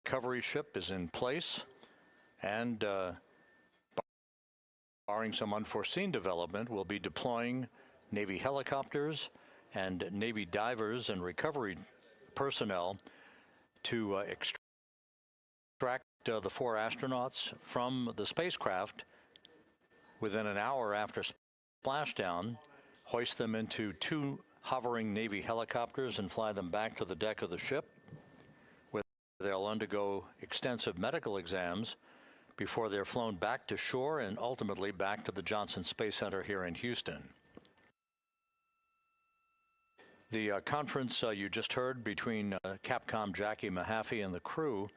recovery ship is in place, and barring some unforeseen development, we'll be deploying Navy helicopters and Navy divers and recovery personnel to extract the 4 astronauts from the spacecraft within an hour after splashdown, hoist them into 2 hovering Navy helicopters and fly them back to the deck of the ship, where they'll undergo extensive medical exams before they're flown back to shore and ultimately back to the Johnson Space Center here in Houston. The conference you just heard between Capcom Jackie Mahaffey and the crew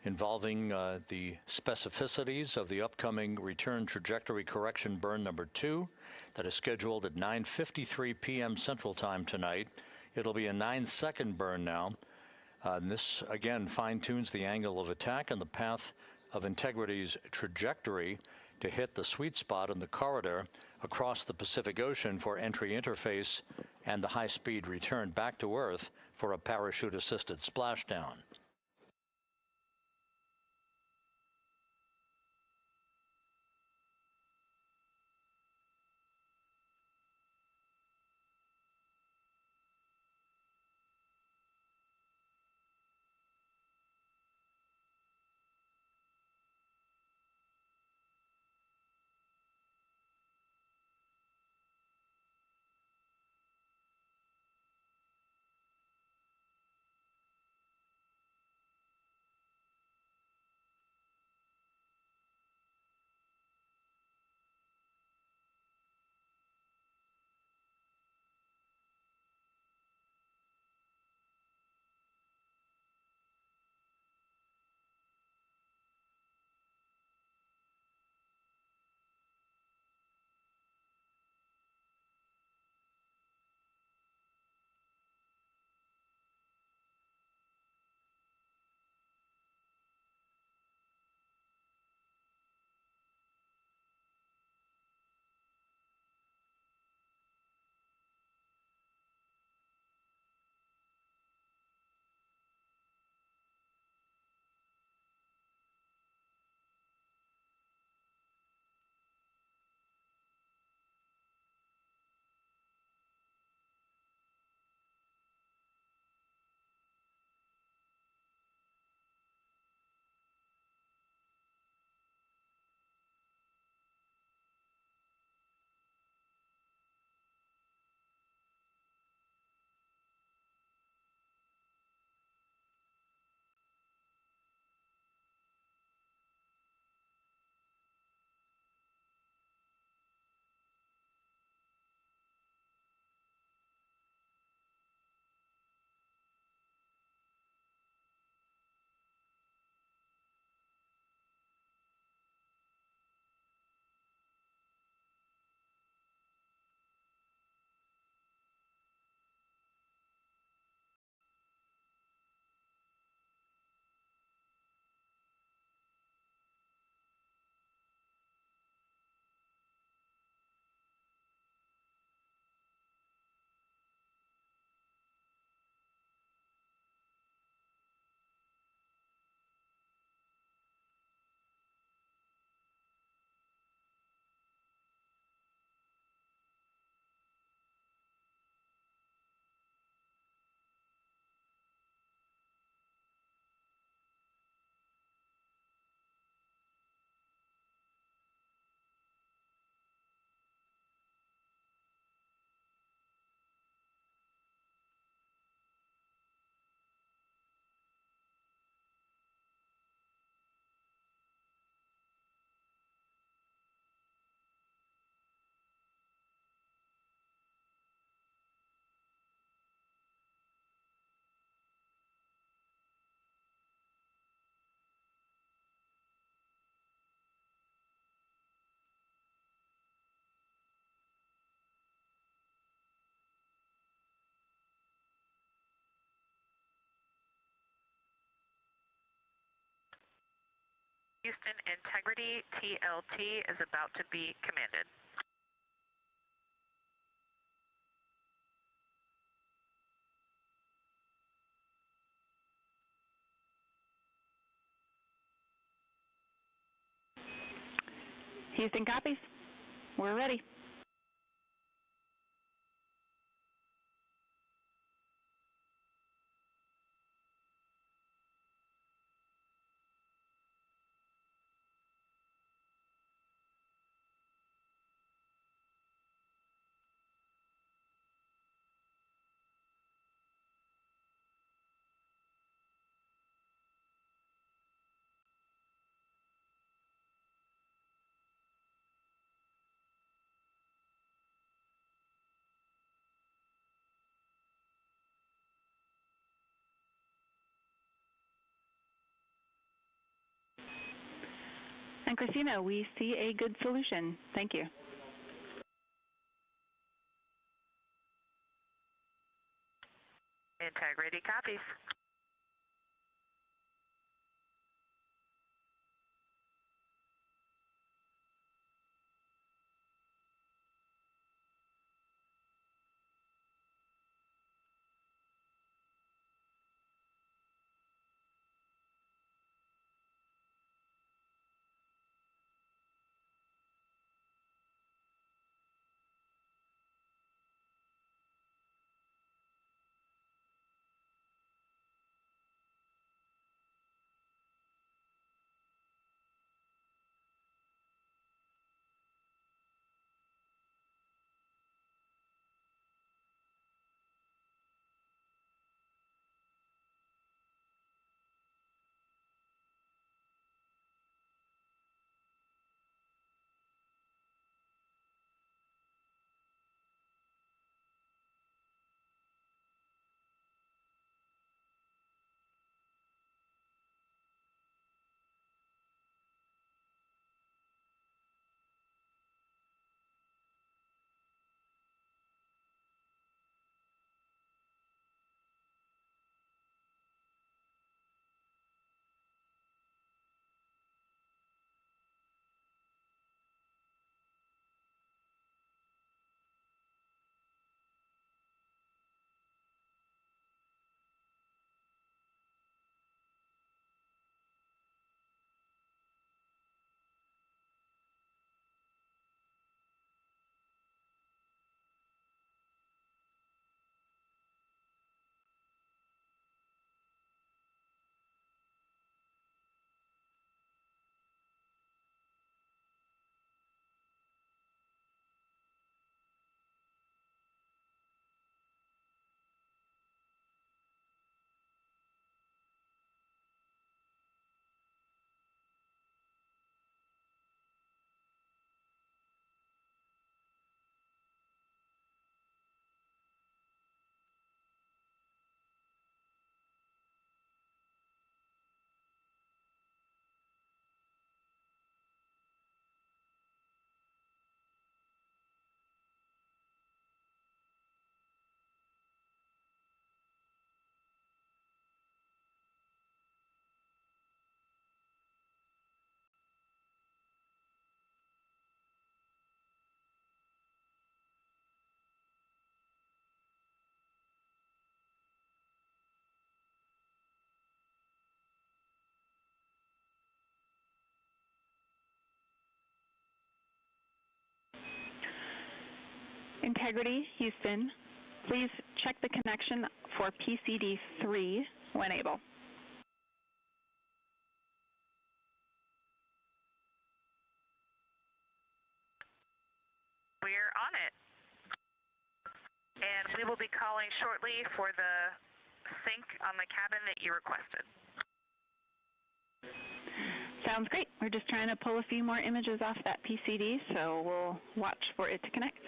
involving the specificities of the upcoming return trajectory correction burn number 2 that is scheduled at 9:53 p.m. Central Time tonight. It'll be a 9-second burn now. And this, again, fine-tunes the angle of attack and the path of Integrity's trajectory to hit the sweet spot in the corridor across the Pacific Ocean for entry interface and the high-speed return back to Earth for a parachute-assisted splashdown. Houston, Integrity TLT is about to be commanded. Houston copies. We're ready. And Christina, we see a good solution. Thank you. Integrity copies. Integrity, Houston. Please check the connection for PCD3 when able. We're on it. And we will be calling shortly for the sync on the cabin that you requested. Sounds great. We're just trying to pull a few more images off that PCD, so we'll watch for it to connect.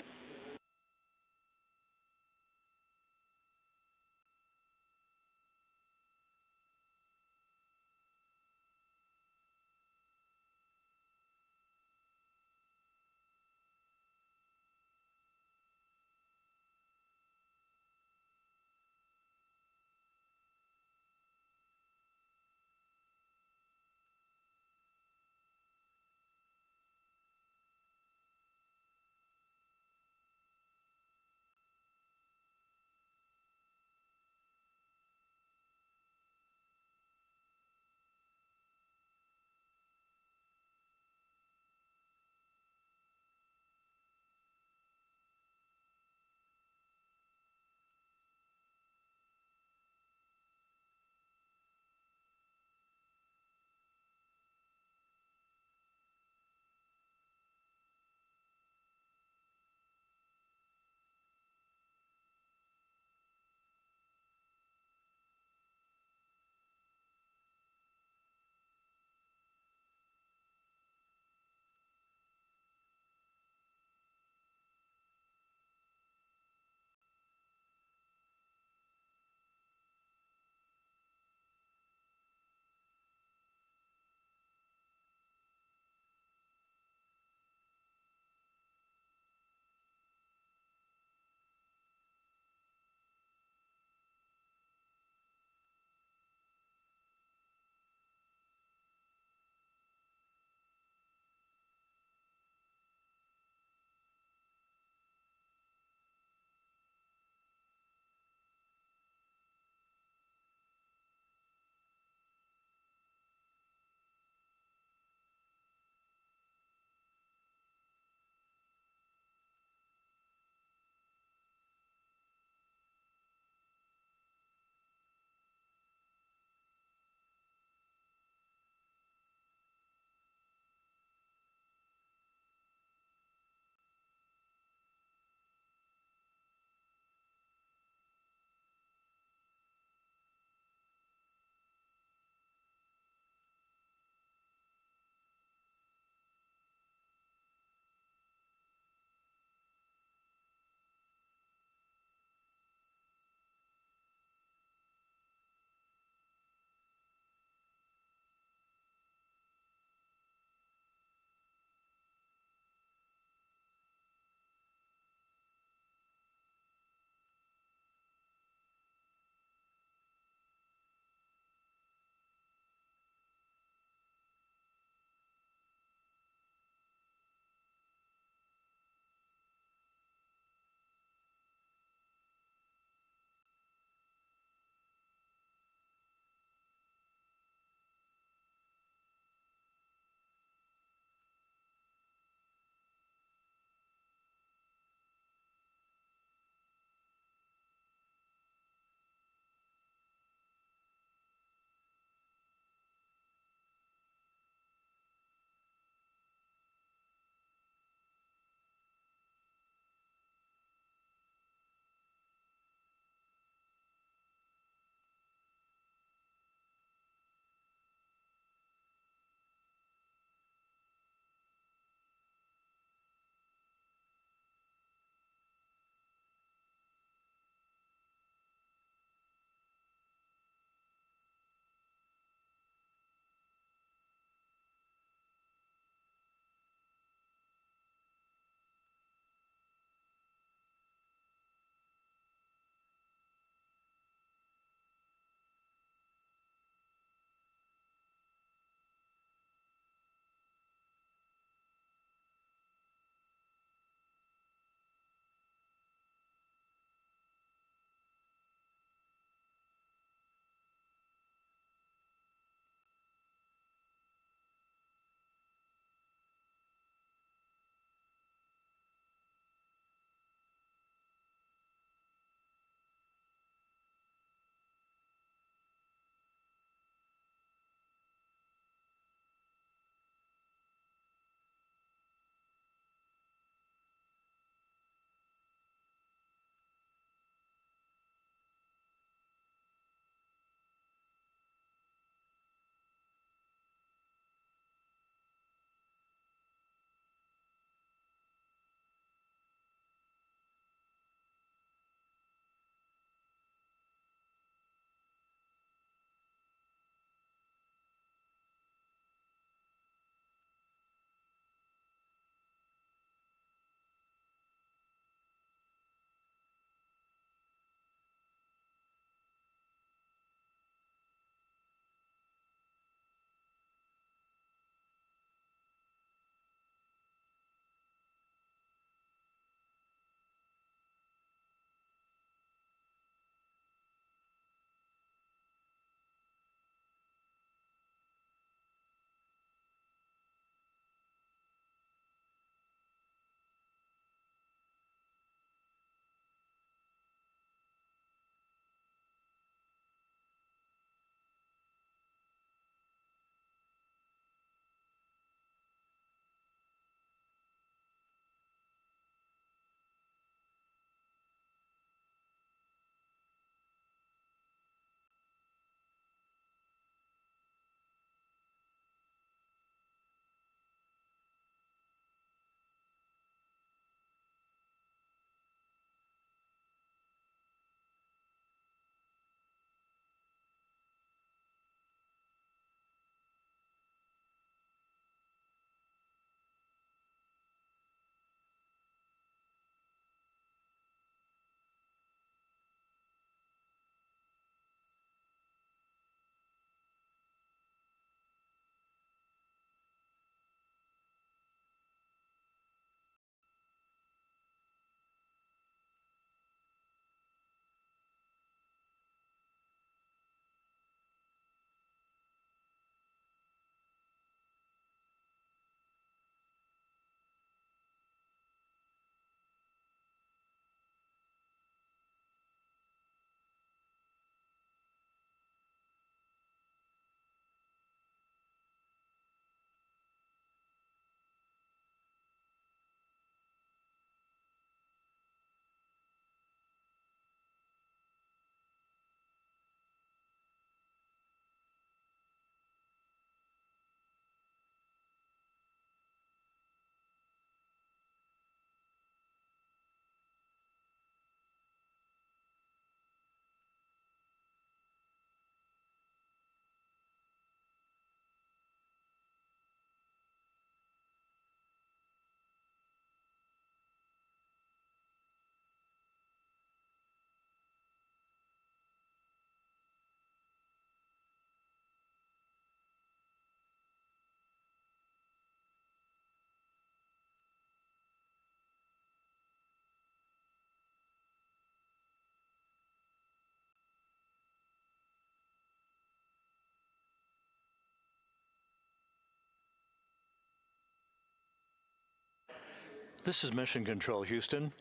This is Mission Control, Houston.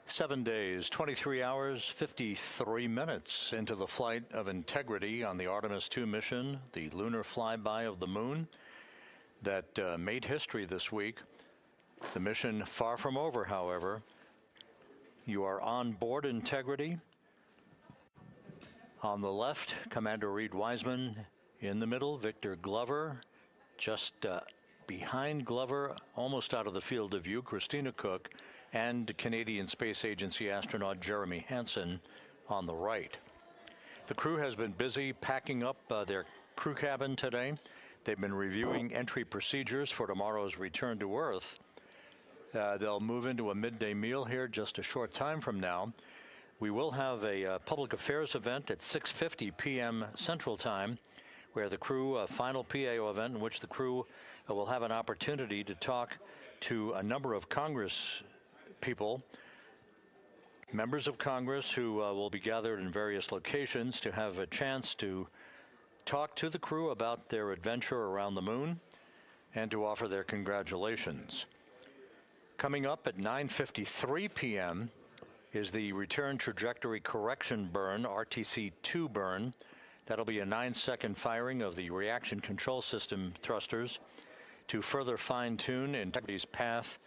7 days, 23 hours, 53 minutes into the flight of Integrity on the Artemis 2 mission, the lunar flyby of the moon that made history this week. The mission far from over, however. You are on board Integrity. On the left, Commander Reed Wiseman. In the middle, Victor Glover. Just behind Glover, almost out of the field of view, Christina Cook, and Canadian Space Agency astronaut Jeremy Hansen on the right. The crew has been busy packing up their crew cabin today. They've been reviewing entry procedures for tomorrow's return to Earth. They'll move into a midday meal here just a short time from now. We will have a public affairs event at 6:50 p.m. Central Time, where the crew, a final PAO event in which the crew will have an opportunity to talk to a number of Congress people, members of Congress who will be gathered in various locations to have a chance to talk to the crew about their adventure around the moon and to offer their congratulations. Coming up at 9:53 p.m. is the return trajectory correction burn, RTC-2 burn. That'll be a 9-second firing of the reaction control system thrusters to further fine-tune Integrity's path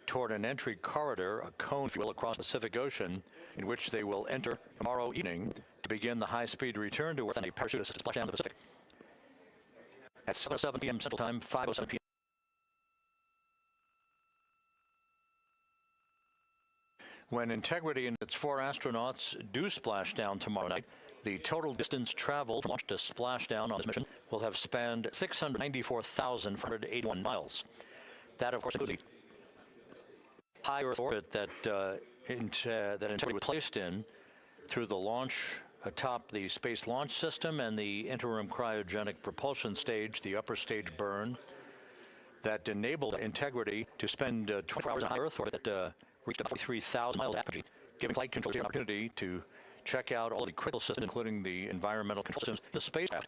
toward an entry corridor, a cone, if you will, across the Pacific Ocean, in which they will enter tomorrow evening to begin the high-speed return to Earth and a parachute-assisted splashdown to the Pacific. At 7:07 p.m. Central Time, 5:07 p.m. When Integrity and its 4 astronauts do splash down tomorrow night, the total distance traveled from launch to splashdown on this mission will have spanned 694,481 miles. That, of course, includes the high Earth orbit that Integrity was placed in through the launch atop the Space Launch System and the interim cryogenic propulsion stage, the upper stage burn, that enabled Integrity to spend 24 hours on high Earth orbit that reached about 43,000 miles at apogee, giving flight controllers an opportunity to check out all the critical systems, including the environmental control systems, the spacecraft,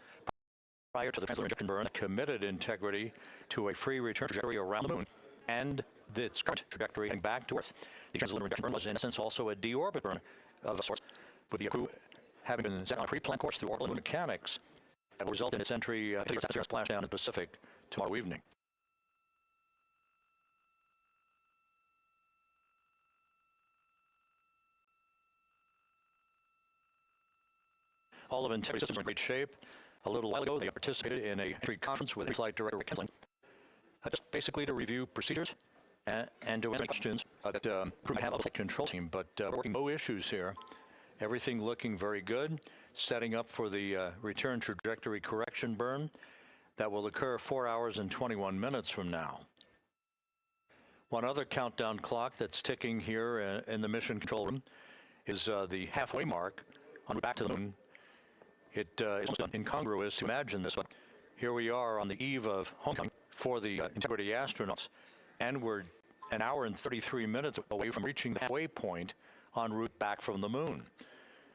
prior to the translunar injection burn, committed Integrity to a free return trajectory around the moon and its current trajectory heading back to Earth. The translunar injection burn was, in essence, also a deorbit burn of a sort, with the crew having been set on a pre-planned course through orbital mechanics that will result in its entry to the atmosphere splashdown in the Pacific tomorrow evening. All of Integrity's systems are in great shape. A little while ago, they participated in a entry conference with Flight Director Rick Kensling, just basically to review procedures and to answer questions that crew might have of the control team. But we're working no issues here. Everything looking very good. Setting up for the return trajectory correction burn that will occur 4 hours and 21 minutes from now. One other countdown clock that's ticking here in the mission control room is the halfway mark on back to the moon. It is almost incongruous to imagine this, but here we are on the eve of homecoming for the Integrity astronauts, and we're an hour and 33 minutes away from reaching the halfway point en route back from the moon.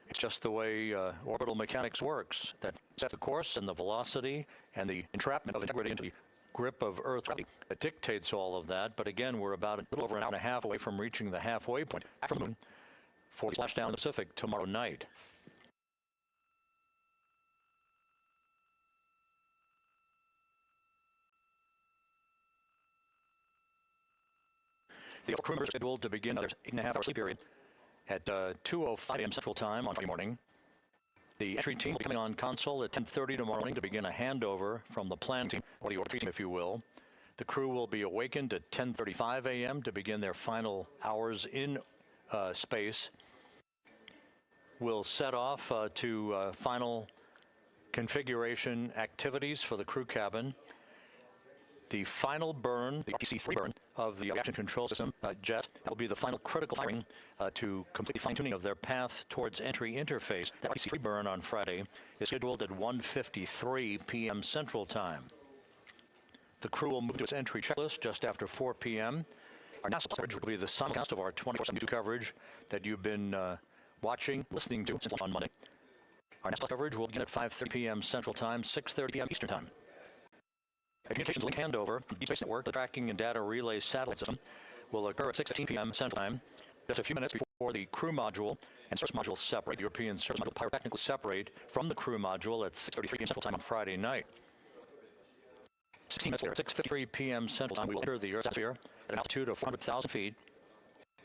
It's just the way orbital mechanics works, that sets the course and the velocity and the entrapment of Integrity into the grip of Earth gravity that dictates all of that. But again, we're about a little over an hour and a half away from reaching the halfway point back from the moon for the splashdown in the Pacific tomorrow night. The crew members are scheduled to begin their 8.5-hour sleep period at 2:05 a.m. Central Time on Friday morning. The entry team will be coming on console at 10:30 tomorrow morning to begin a handover from the plan team, or the order team, if you will. The crew will be awakened at 10:35 a.m. to begin their final hours in space. We'll set off to final configuration activities for the crew cabin. The final burn, the RTC-3 burn of the reaction control system jets, that will be the final critical firing to complete the fine-tuning of their path towards entry interface. That RTC-3 burn on Friday is scheduled at 1:53 p.m. Central Time. The crew will move to its entry checklist just after 4 p.m. Our NASA coverage will be the simulcast of our 24/7 coverage that you've been watching, listening to since on Monday. Our NASA coverage will begin at 5:30 p.m. Central Time, 6:30 p.m. Eastern Time. A communications link handover from the Deep Space Network, the tracking and data relay satellite system, will occur at 6:15 p.m. Central Time, just a few minutes before the crew module and service module separate. The European service module pyrotechnically separate from the crew module at 6:33 p.m. Central Time on Friday night. 16 minutes later, at 6:53 p.m. Central Time, we will enter the Earth's atmosphere at an altitude of 400,000 feet,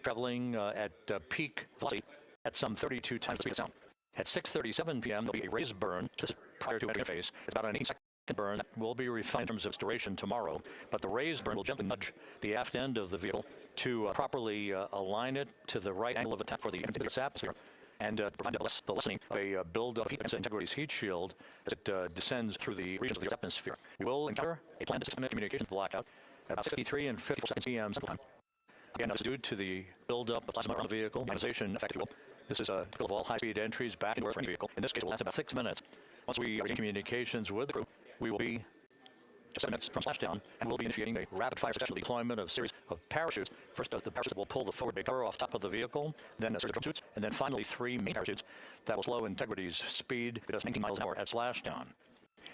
traveling at peak velocity at some 32 times the speed of sound. At 6:37 p.m., there will be a raised burn. This is prior to entering interface. It's about an 8-second burn that will be refined in terms of its duration tomorrow. But the raised burn will gently nudge the aft end of the vehicle to properly align it to the right angle of attack for the Earth's atmosphere, and provide the lessening of a build-up heat against Integrity's heat shield as it descends through the regions of the Earth's atmosphere. We will encounter a planned 6-minute communications blackout at about 6:53 and 54 seconds p.m. Central Time. Again, this is due to the build-up of plasma around the vehicle, ionization effect, if you will. This is typical of all high-speed entries back into Earth for any vehicle. In this case, it will last about 6 minutes. Once we are in communications with the crew, we will be just 7 minutes from splashdown, and we'll be initiating a rapid-fire successful deployment of a series of parachutes. First, the parachutes will pull the forward big cover off top of the vehicle, then a series of drum suits, and then finally 3 main parachutes that will slow Integrity's speed to just 19 miles an hour at splashdown.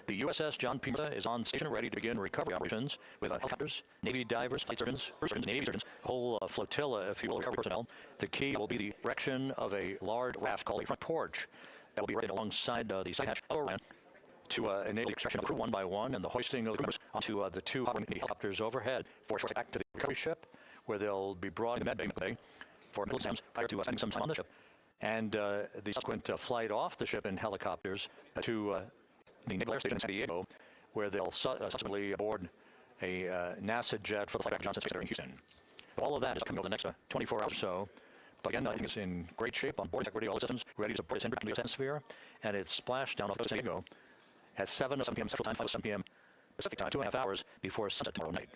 The USS John P. Murtha is on station ready to begin recovery operations with helicopters, Navy divers, flight surgeons, crew surgeons, Navy surgeons, a whole flotilla, if you will, recovery personnel. The key will be the erection of a large raft called a front porch that will be erected alongside the side hatch of Orion to enable the extraction of the crew one by one and the hoisting of the crew members onto the 2 hovering helicopters overhead for a short back to the recovery ship, where they'll be brought in the med bay for medical exams prior to spending some time on the ship. And the subsequent flight off the ship in helicopters to the Naval Air Station in San Diego, where they'll subsequently board a NASA jet for the flight back to Johnson Space Center in Houston. But all of that is coming over the next 24 hours or so. But again, I think it's in great shape on board Integrity, all the systems ready to support its entry into the atmosphere, and its splashdown off the coast of San Diego at 7:07 p.m. Central Time, 5:07 p.m. Pacific Time, 2.5 hours before sunset tomorrow night.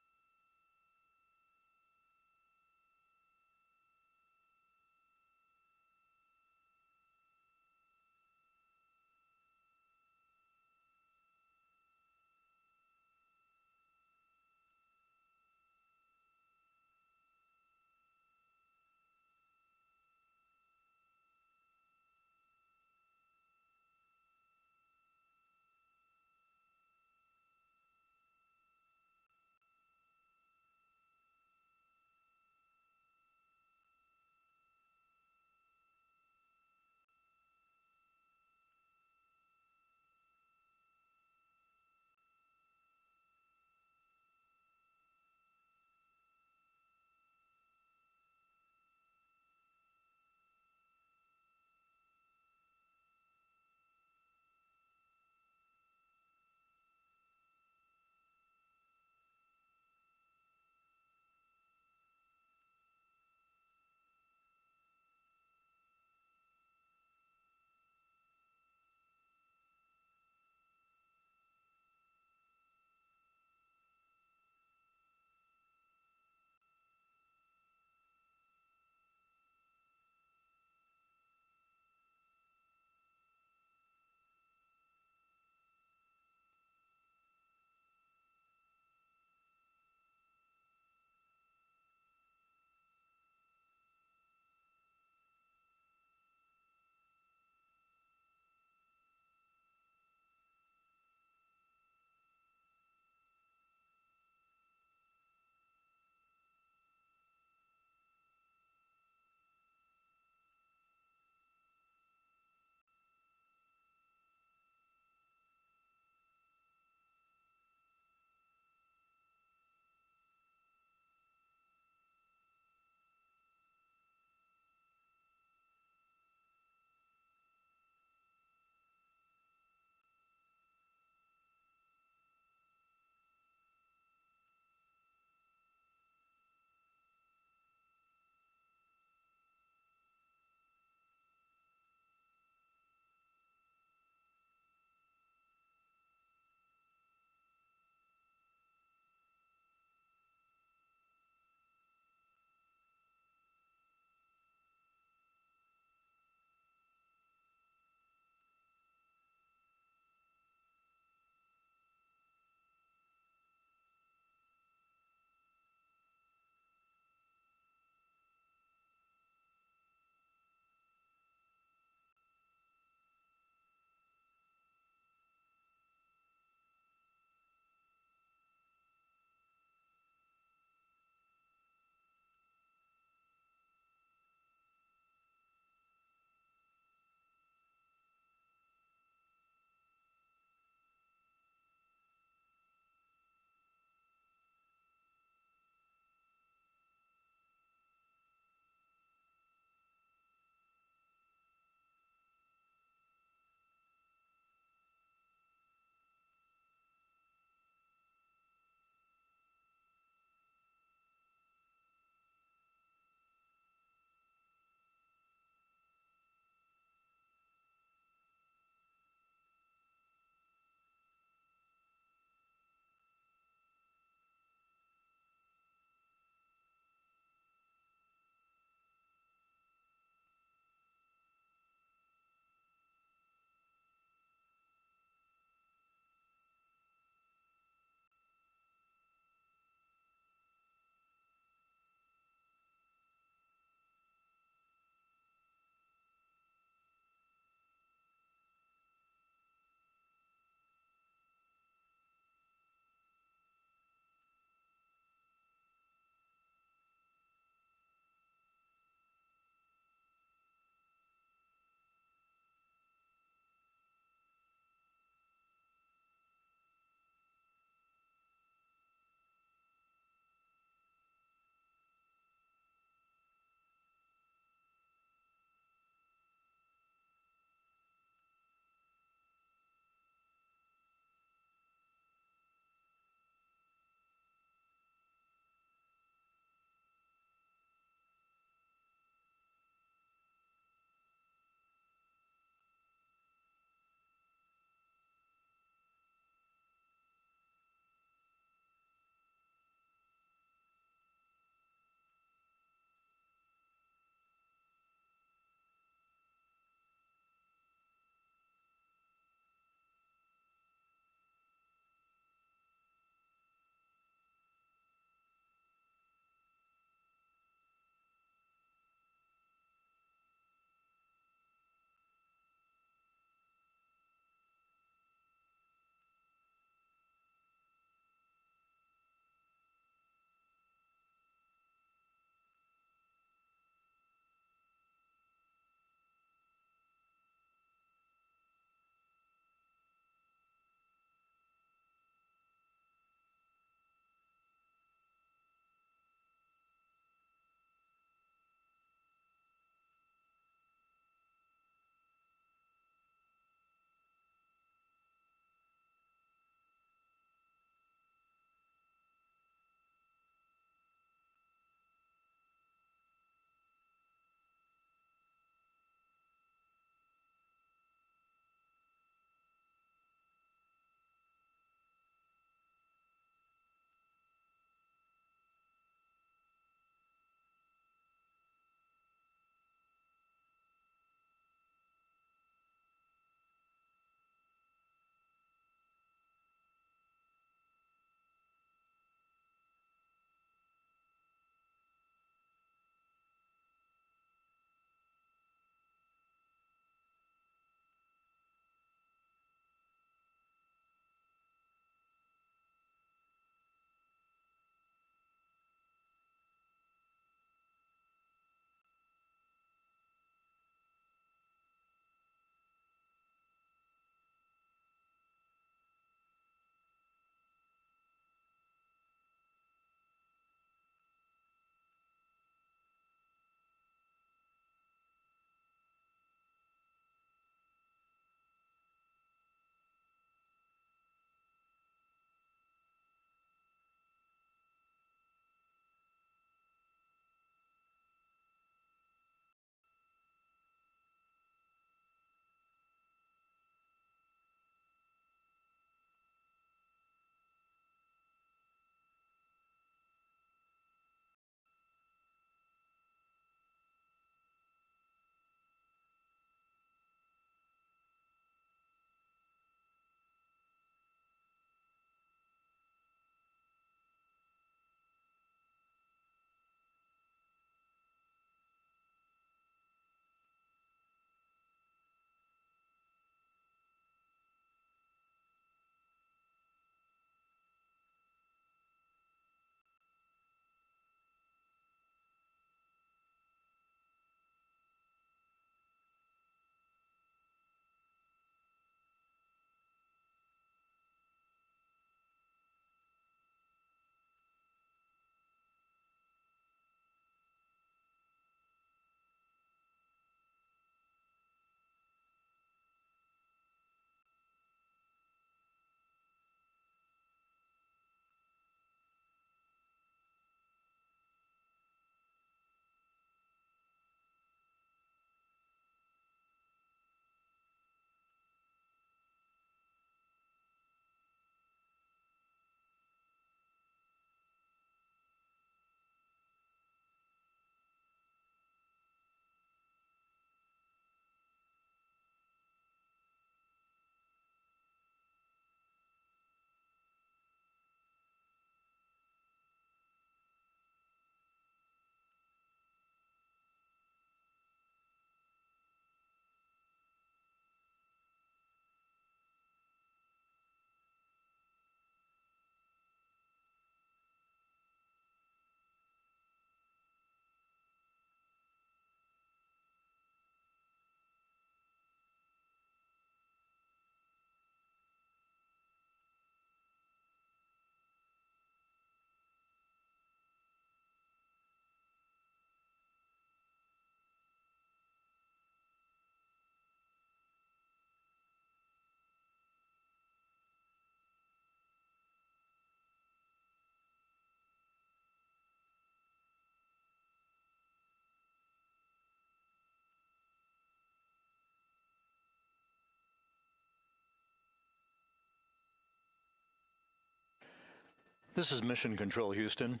This is Mission Control, Houston.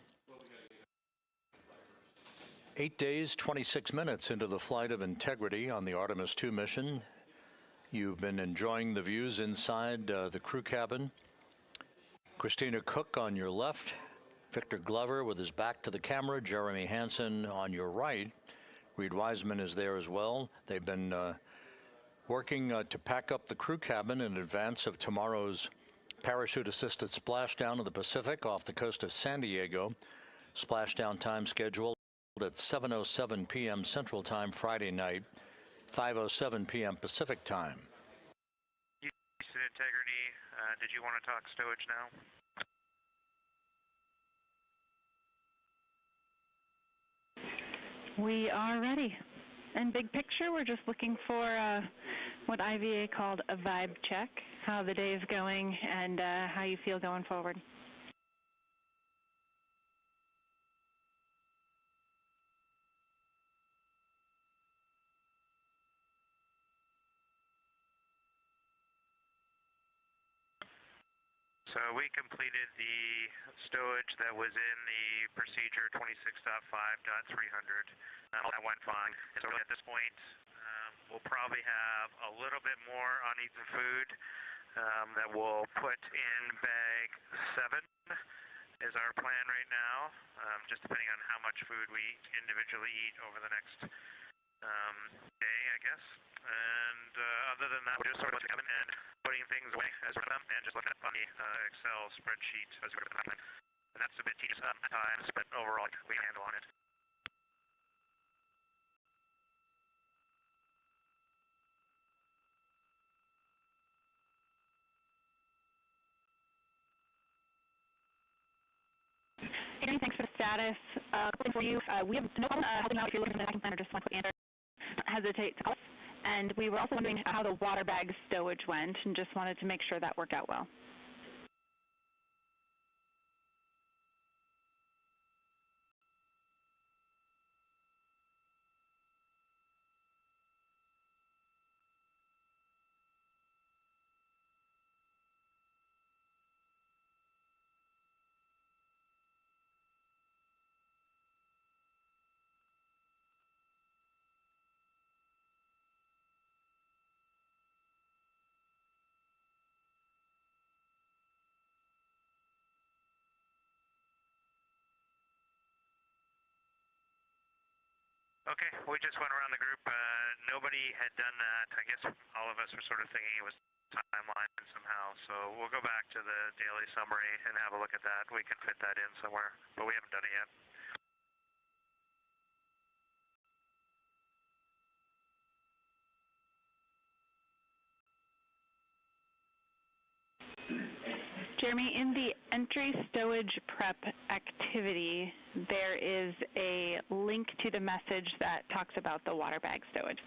8 days, 26 minutes into the flight of Integrity on the Artemis II mission. You've been enjoying the views inside the crew cabin. Christina Cook on your left, Victor Glover with his back to the camera, Jeremy Hansen on your right. Reed Wiseman is there as well. They've been working to pack up the crew cabin in advance of tomorrow's parachute-assisted splashdown of the Pacific off the coast of San Diego. Splashdown time scheduled at 7:07 p.m. Central Time Friday night, 5:07 p.m. Pacific Time. Houston Integrity, did you want to talk stowage now? We are ready. And big picture, we're just looking for what IVA called a vibe check, how the day is going and how you feel going forward. So we completed the stowage that was in the procedure 26.5.300. That went fine. So really at this point, we'll probably have a little bit more uneaten food that we'll put in bag 7 is our plan right now, just depending on how much food we individually eat over the next day, I guess. And other than that, we're just sort of coming and putting things away as we're them and just looking at on the Excel spreadsheet as we're doing. And that's a bit tedious at times, but overall we can handle on it. Adrian, thanks for the status. A couple things for you. We have no problem helping out if you're looking for the action plan or just want to answer. Don't hesitate to call us. And we were also wondering how the water bag stowage went and just wanted to make sure that worked out well. Okay, we just went around the group. Nobody had done that. I guess all of us were sort of thinking it was timeline somehow. So we'll go back to the daily summary and have a look at that. We can fit that in somewhere, but we haven't done it yet. Jeremy, in the entry stowage prep activity, there is a link to the message that talks about the water bag stowage.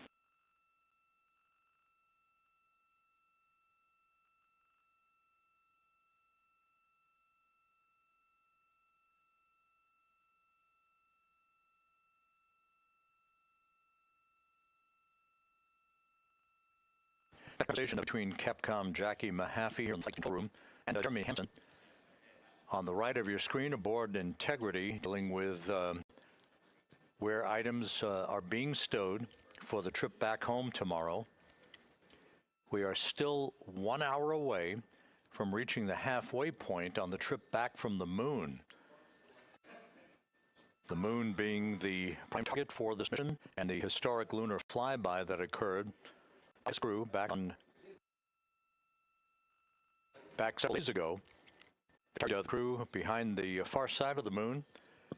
Conversation between Capcom Jackie Mahaffey here in the flight control room and Jeremy Hansen. On the right of your screen, aboard Integrity, dealing with where items are being stowed for the trip back home tomorrow. We are still 1 hour away from reaching the halfway point on the trip back from the moon. The moon being the prime target for this mission and the historic lunar flyby that occurred by this crew back several days ago. The crew behind the far side of the moon,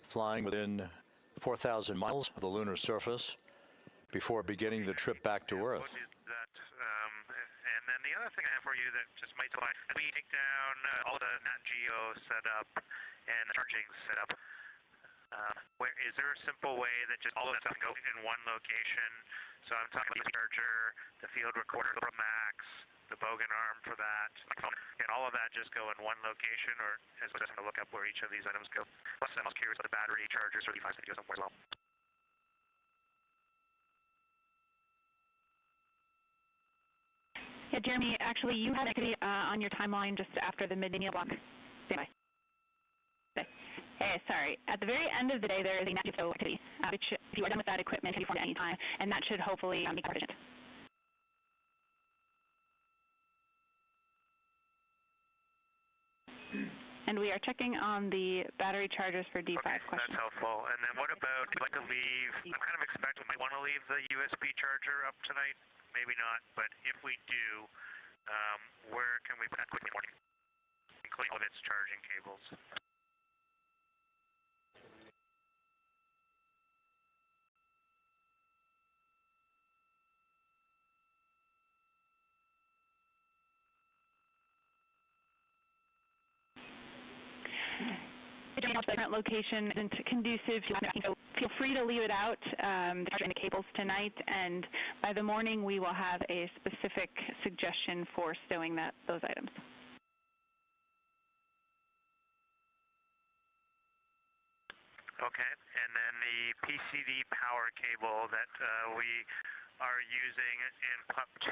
flying within 4,000 miles of the lunar surface before beginning the trip back to Earth. And then the other thing I have for you that just might apply, we take down all the Nat Geo setup and the charging setup. Is there a simple way that just all of that stuff can go in one location? So I'm talking about the charger, the field recorder, the Max, the bogan arm for that, and all of that just go in one location, or is it just going to look up where each of these items go? Plus, I'm also curious about the battery chargers or devices that go somewhere as well. Yeah, Jeremy, actually, you had activity on your timeline just after the mid-linear block. Stand by. Sorry. At the very end of the day, there is a massive stow activity, which if you are done with that equipment, can be formed at any time, and that should hopefully be efficient. And we are checking on the battery chargers for D5 okay, question. That's helpful. And then what about, if you'd like to leave, I'm kind of expecting we might want to leave the USB charger up tonight. Maybe not, but if we do, where can we put that quick in the morning, including all of its charging cables? The current location isn't conducive to having, so feel free to leave it out, the charger and the cables tonight, and by the morning we will have a specific suggestion for stowing those items. Okay, and then the PCD power cable that we are using in PUP 2,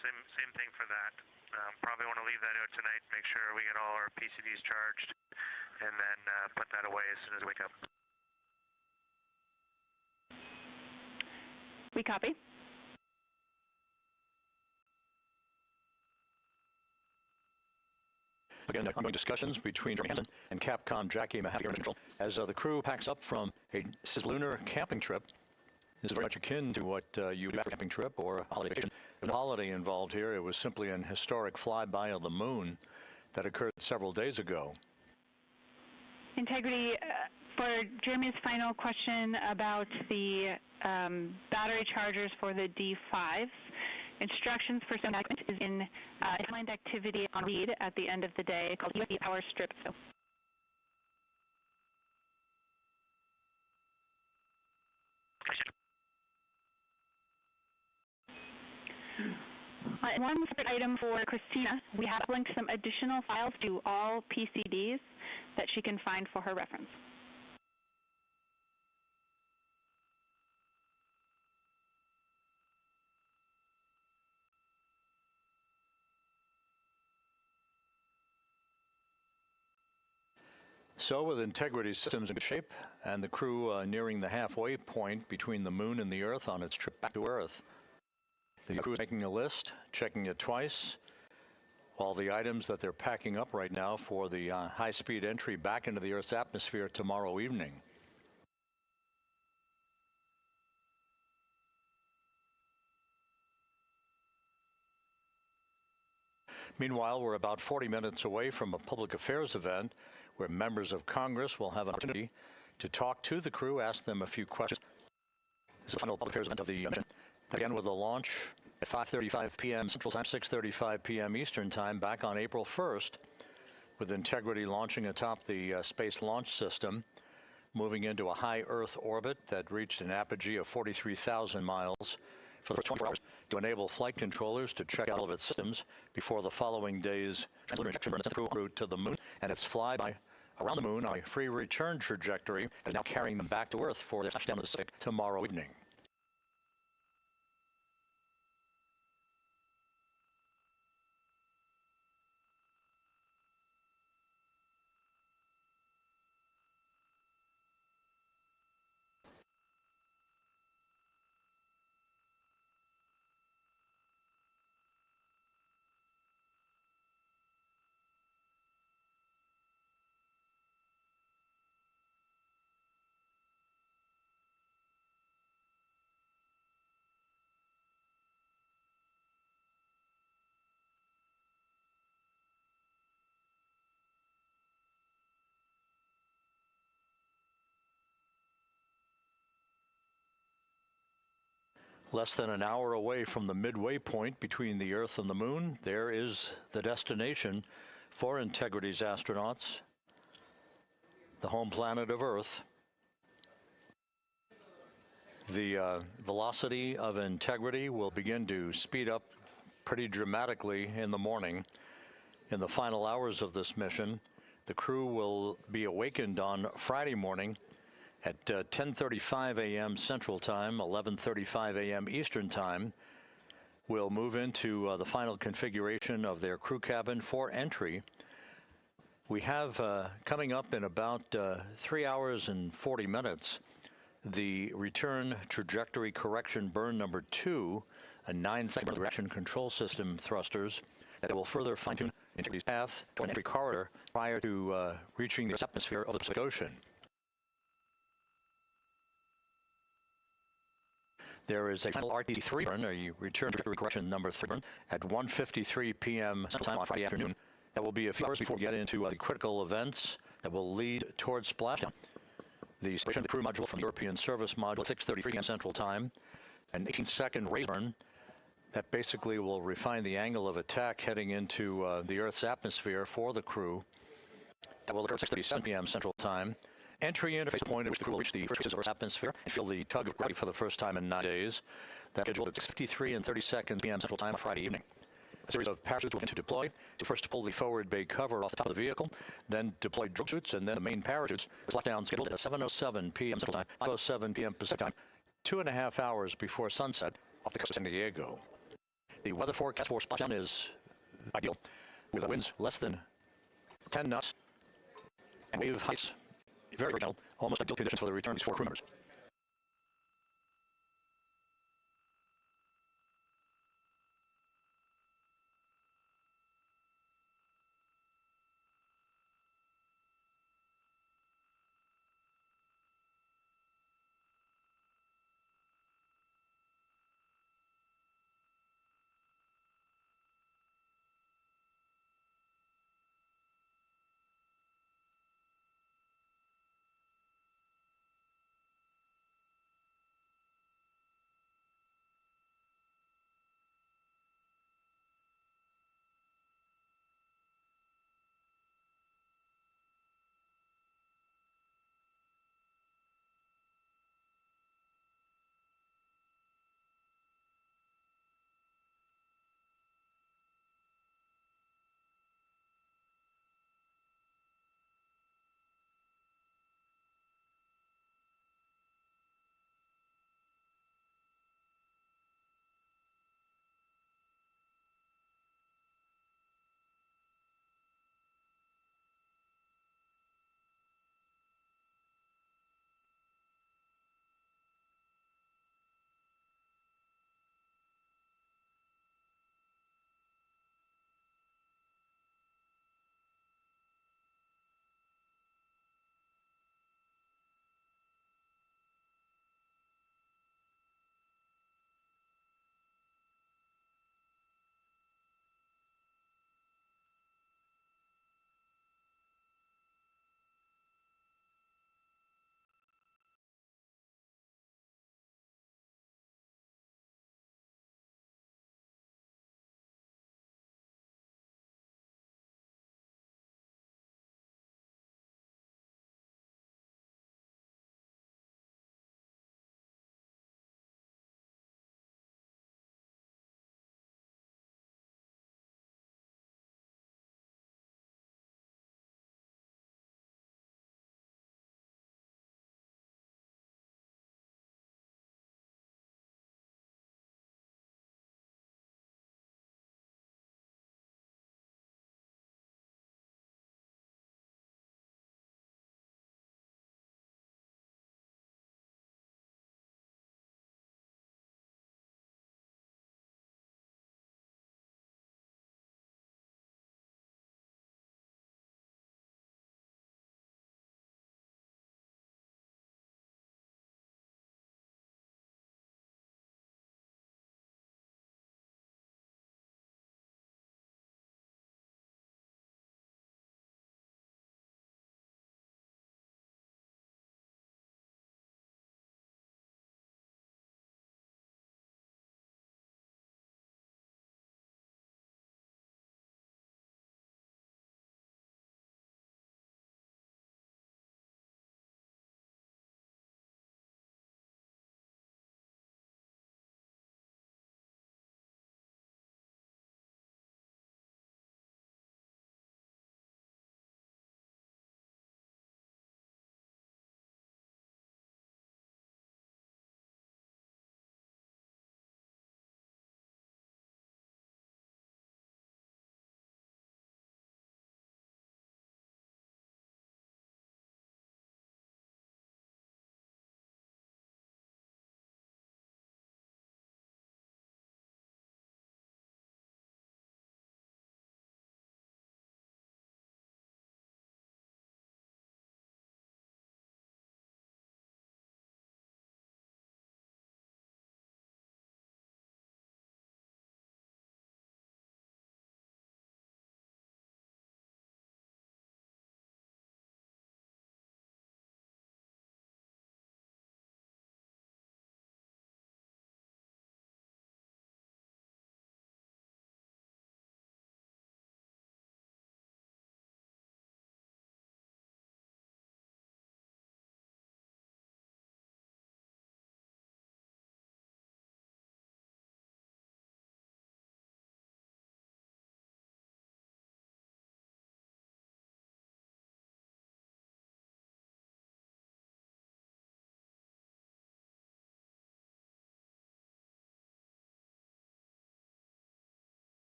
same thing for that. Probably want to leave that out tonight, make sure we get all our PCDs charged, and then put that away as soon as we wake up. We copy. Again, ongoing discussions between Jeremy Hansen and Capcom Jackie Mahaffey in control as the crew packs up from a lunar camping trip. This is very much akin to what you do after a camping trip or a holiday vacation. There's no holiday involved here. It was simply an historic flyby of the moon that occurred several days ago. Integrity, for Jeremy's final question about the battery chargers for the D5s, instructions for some document is in a planned activity on read at the end of the day called USB Power Strip. So. And one separate item for Christina, we have linked some additional files to all PCDs that she can find for her reference. So with Integrity Systems in good shape and the crew nearing the halfway point between the moon and the Earth on its trip back to Earth, the crew is making a list, checking it twice. All the items that they're packing up right now for the high-speed entry back into the Earth's atmosphere tomorrow evening. Meanwhile, we're about 40 minutes away from a public affairs event where members of Congress will have an opportunity to talk to the crew, ask them a few questions. This is the final public affairs event of the mission. Again, with a launch at 5:35 p.m. Central Time, 6:35 p.m. Eastern Time, back on April 1st, with Integrity launching atop the Space Launch System, moving into a high Earth orbit that reached an apogee of 43,000 miles for the first 24 hours to enable flight controllers to check out all of its systems before the following day's translunar injection burn the route to the moon and its flyby around the moon on a free return trajectory that is now carrying them back to Earth for their touchdown to the Pacific tomorrow evening. Less than an hour away from the midway point between the Earth and the Moon, there is the destination for Integrity's astronauts, the home planet of Earth. The velocity of Integrity will begin to speed up pretty dramatically in the morning. In the final hours of this mission, the crew will be awakened on Friday morning at 10:35 a.m. Central Time, 11:35 a.m. Eastern Time. We'll move into the final configuration of their crew cabin for entry We have coming up in about 3 hours and 40 minutes the return trajectory correction burn number 2, a 9-second reaction control system thrusters that will further fine-tune integrity's path to an entry corridor prior to reaching the atmosphere of the Pacific Ocean. There is a final RT3 burn, a return trajectory correction number 3 burn, at 1:53 p.m. Central Time on Friday afternoon. That will be a few hours before we get into the critical events that will lead towards splashdown. The separation of the crew module from the European service module at 6:33 p.m. Central Time, an 18-second raise burn that basically will refine the angle of attack heading into the Earth's atmosphere for the crew. That will occur at 6:37 p.m. Central Time. Entry interface point at which the crew will reach the first Earth's atmosphere and feel the tug of gravity for the first time in 9 days. That's scheduled at 6:53 and 30 seconds p.m. Central Time on Friday evening. A series of parachutes will begin to deploy. To first pull the forward bay cover off the top of the vehicle, then deploy drogue chutes, and then the main parachutes. Splashdown scheduled at 7:07 p.m. Central Time, 5:07 p.m. Pacific Time, 2.5 hours before sunset off the coast of San Diego. The weather forecast for splashdown is ideal, with winds less than 10 knots and wave heights very gentle, almost ideal conditions for the return of these 4 crew members.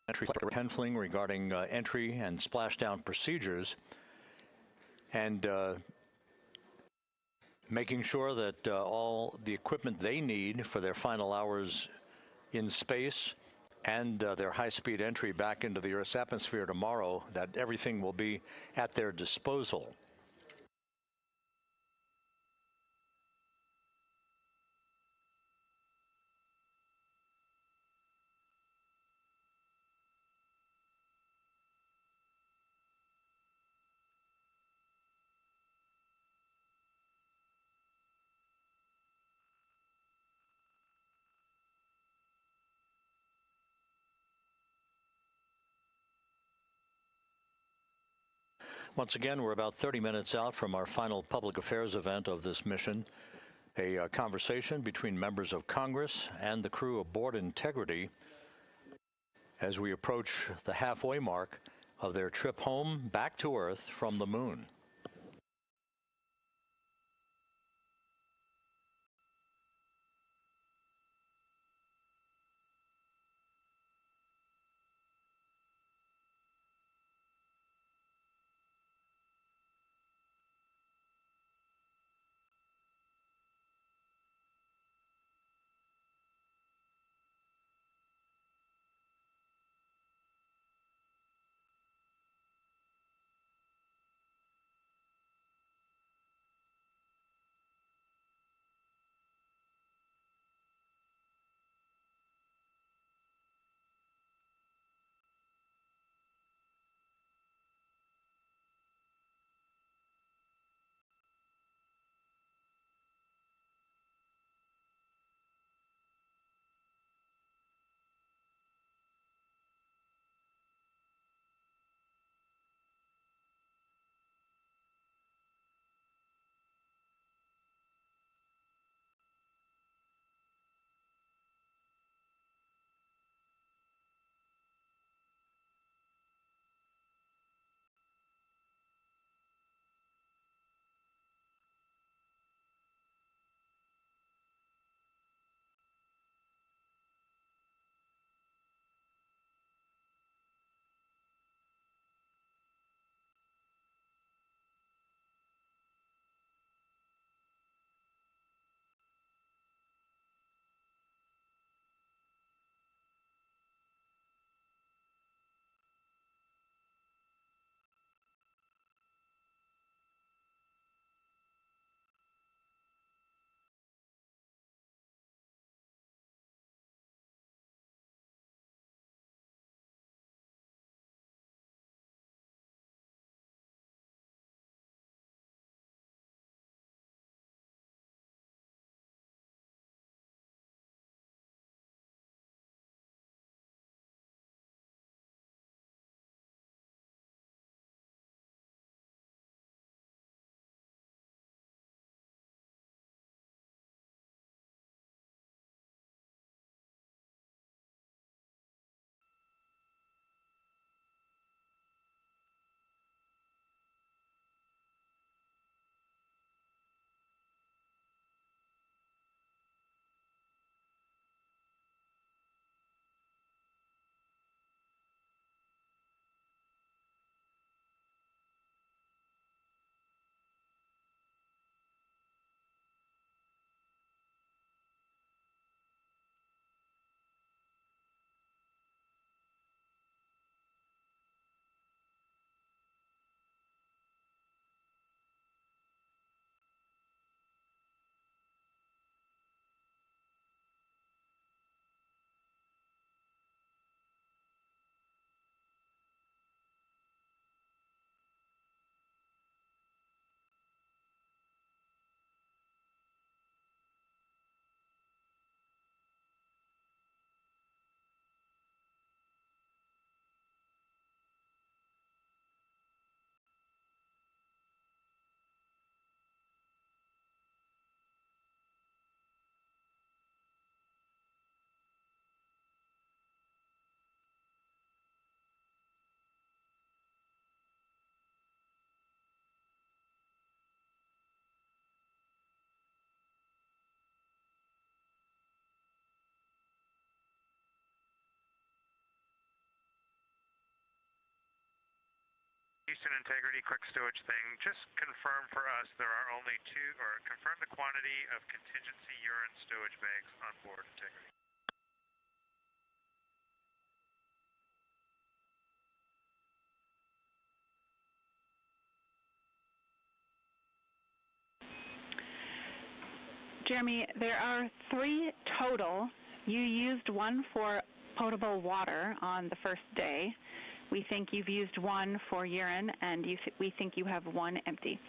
entry handling regarding entry and splashdown procedures, and making sure that all the equipment they need for their final hours in space and their high-speed entry back into the Earth's atmosphere tomorrow, that everything will be at their disposal. Once again, we're about 30 minutes out from our final public affairs event of this mission, a conversation between members of Congress and the crew aboard Integrity as we approach the halfway mark of their trip home back to Earth from the moon. Houston integrity quick stowage thing, just confirm for us there are only two, or confirm the quantity of contingency urine stowage bags on board integrity. Jeremy, there are 3 total. You used 1 for potable water on the first day. We think you've used 1 for urine, and we think you have 1 empty.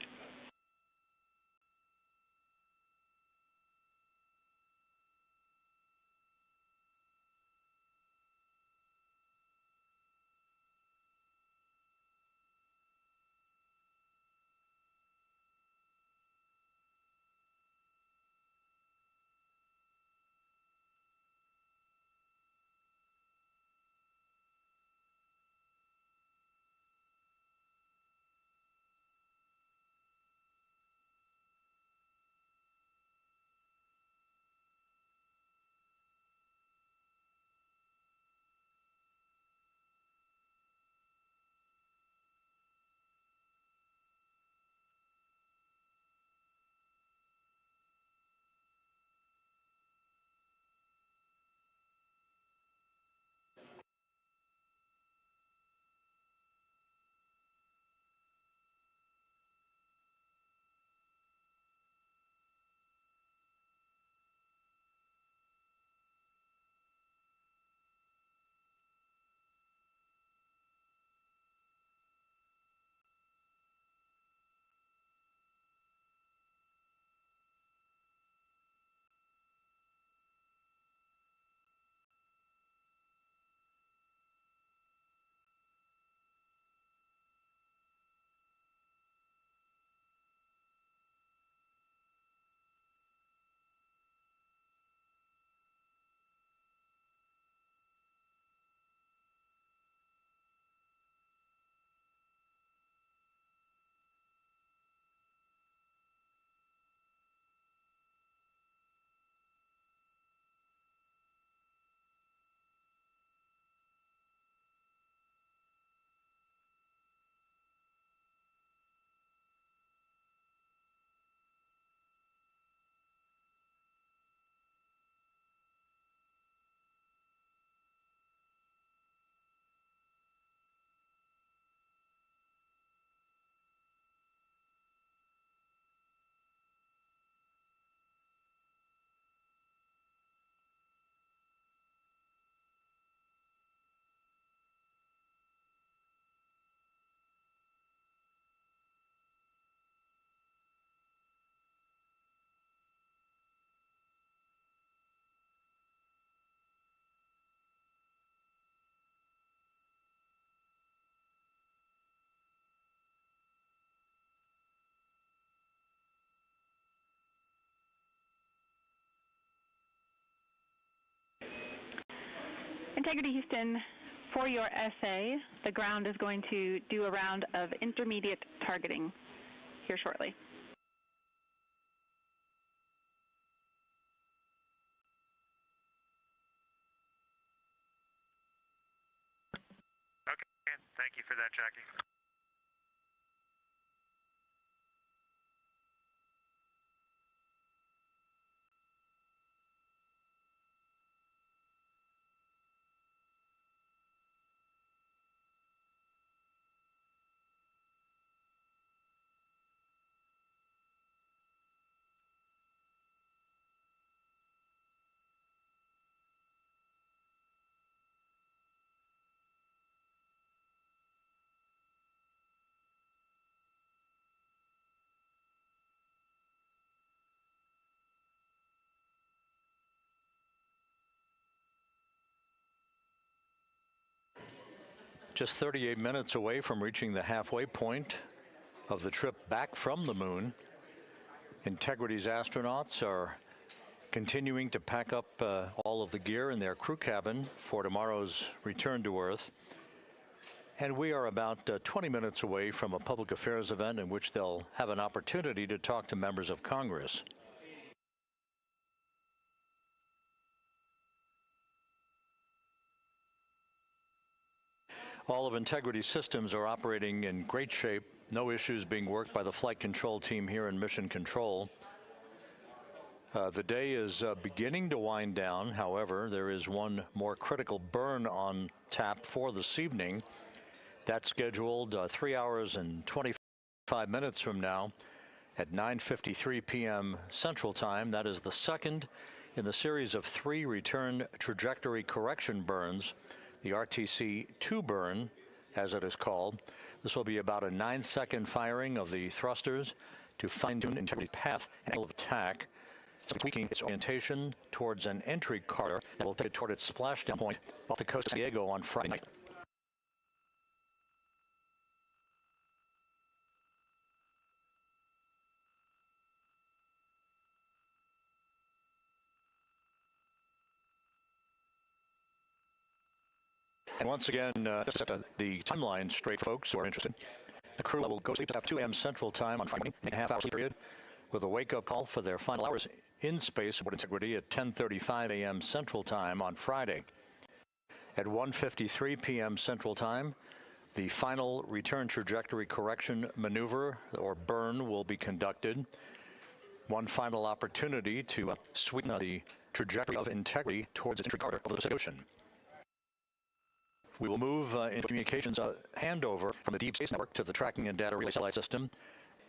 Integrity Houston, for your essay, the ground is going to do a round of intermediate targeting here shortly. Okay, thank you for that, Jackie. Just 38 minutes away from reaching the halfway point of the trip back from the moon, Integrity's astronauts are continuing to pack up all of the gear in their crew cabin for tomorrow's return to Earth. And we are about 20 minutes away from a public affairs event in which they'll have an opportunity to talk to members of Congress. All of Integrity's systems are operating in great shape. No issues being worked by the flight control team here in Mission Control. The day is beginning to wind down. However, there is one more critical burn on tap for this evening. That's scheduled 3 hours and 25 minutes from now at 9:53 p.m. Central Time. That is the second in the series of 3 return trajectory correction burns, the RTC-2 burn, as it is called. This will be about a 9-second firing of the thrusters to fine-tune Integrity's path and angle of attack, tweaking its orientation towards an entry corridor that will take it toward its splashdown point off the coast of San Diego on Friday night. And once again, just to set the timeline straight, folks who are interested, the crew will go to sleep at 2 a.m. Central Time on Friday, a half-hour sleep period, with a wake-up call for their final hours in space aboard Integrity at 10:35 a.m. Central Time on Friday. At 1:53 p.m. Central Time, the final return trajectory correction maneuver, or burn, will be conducted. One final opportunity to sweeten the trajectory of Integrity towards its entry corridor over the Pacific Ocean. We will move into communications handover from the Deep Space Network to the Tracking and Data Relay Satellite System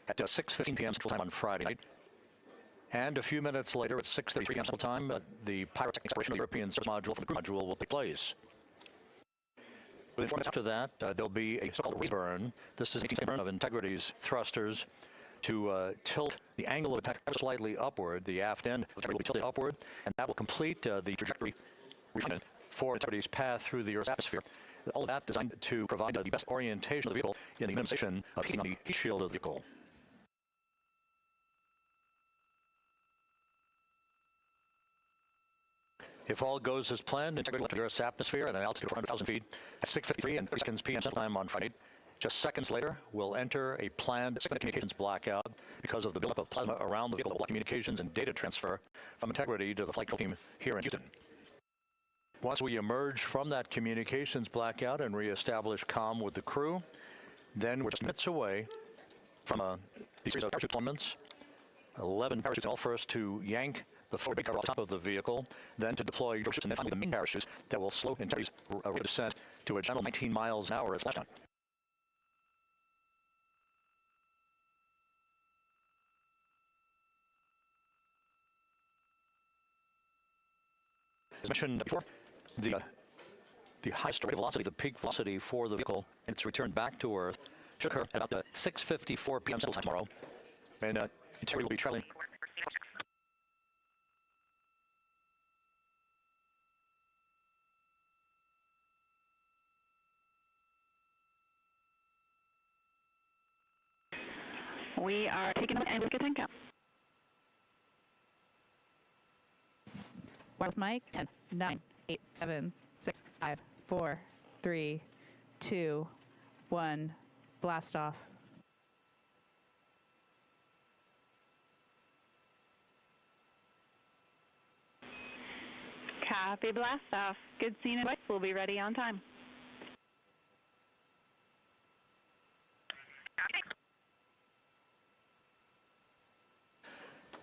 at 6:15 p.m. Central Time on Friday night. And a few minutes later, at 6:33 p.m. Central Time, the pyrotechnic separation of the European service module from the crew module will take place. Within 4 minutes after that, there'll be a so-called reburn. This is an 18-second burn of Integrity's thrusters to tilt the angle of attack slightly upward. The aft end of the will be tilted upward, and that will complete the trajectory refinement for Integrity's path through the Earth's atmosphere. All of that designed to provide the best orientation of the vehicle in the minimization of heating on the heat shield of the vehicle. If all goes as planned, Integrity will enter the Earth's atmosphere at an altitude of 400,000 feet at 6:53 and 30 seconds p.m. Central Time on Friday. Just seconds later, we'll enter a planned 6-minute communications blackout because of the buildup of plasma around the vehicle that will block communications and data transfer from Integrity to the flight control team here in Houston. Once we emerge from that communications blackout and reestablish comm with the crew, then we're just minutes away from a series of parachute deployments. 11 parachutes all, first to yank the forward big cover off the top of the vehicle, then to deploy parachutes, and then finally the main parachutes that will slow Integrity's rate of descent to a gentle 19 miles an hour at splashdown. As mentioned before, the highest rate of velocity, the peak velocity for the vehicle and its return back to Earth should occur at about 6:54 p.m. Central Time tomorrow, and Integrity will be traveling. We are taking them and we can tank out. Wireless mic, 10, 9, 8, 7, 6, 5, 4, 3, 2, 1, blast off. Copy, blast off. Good scene and we'll be ready on time.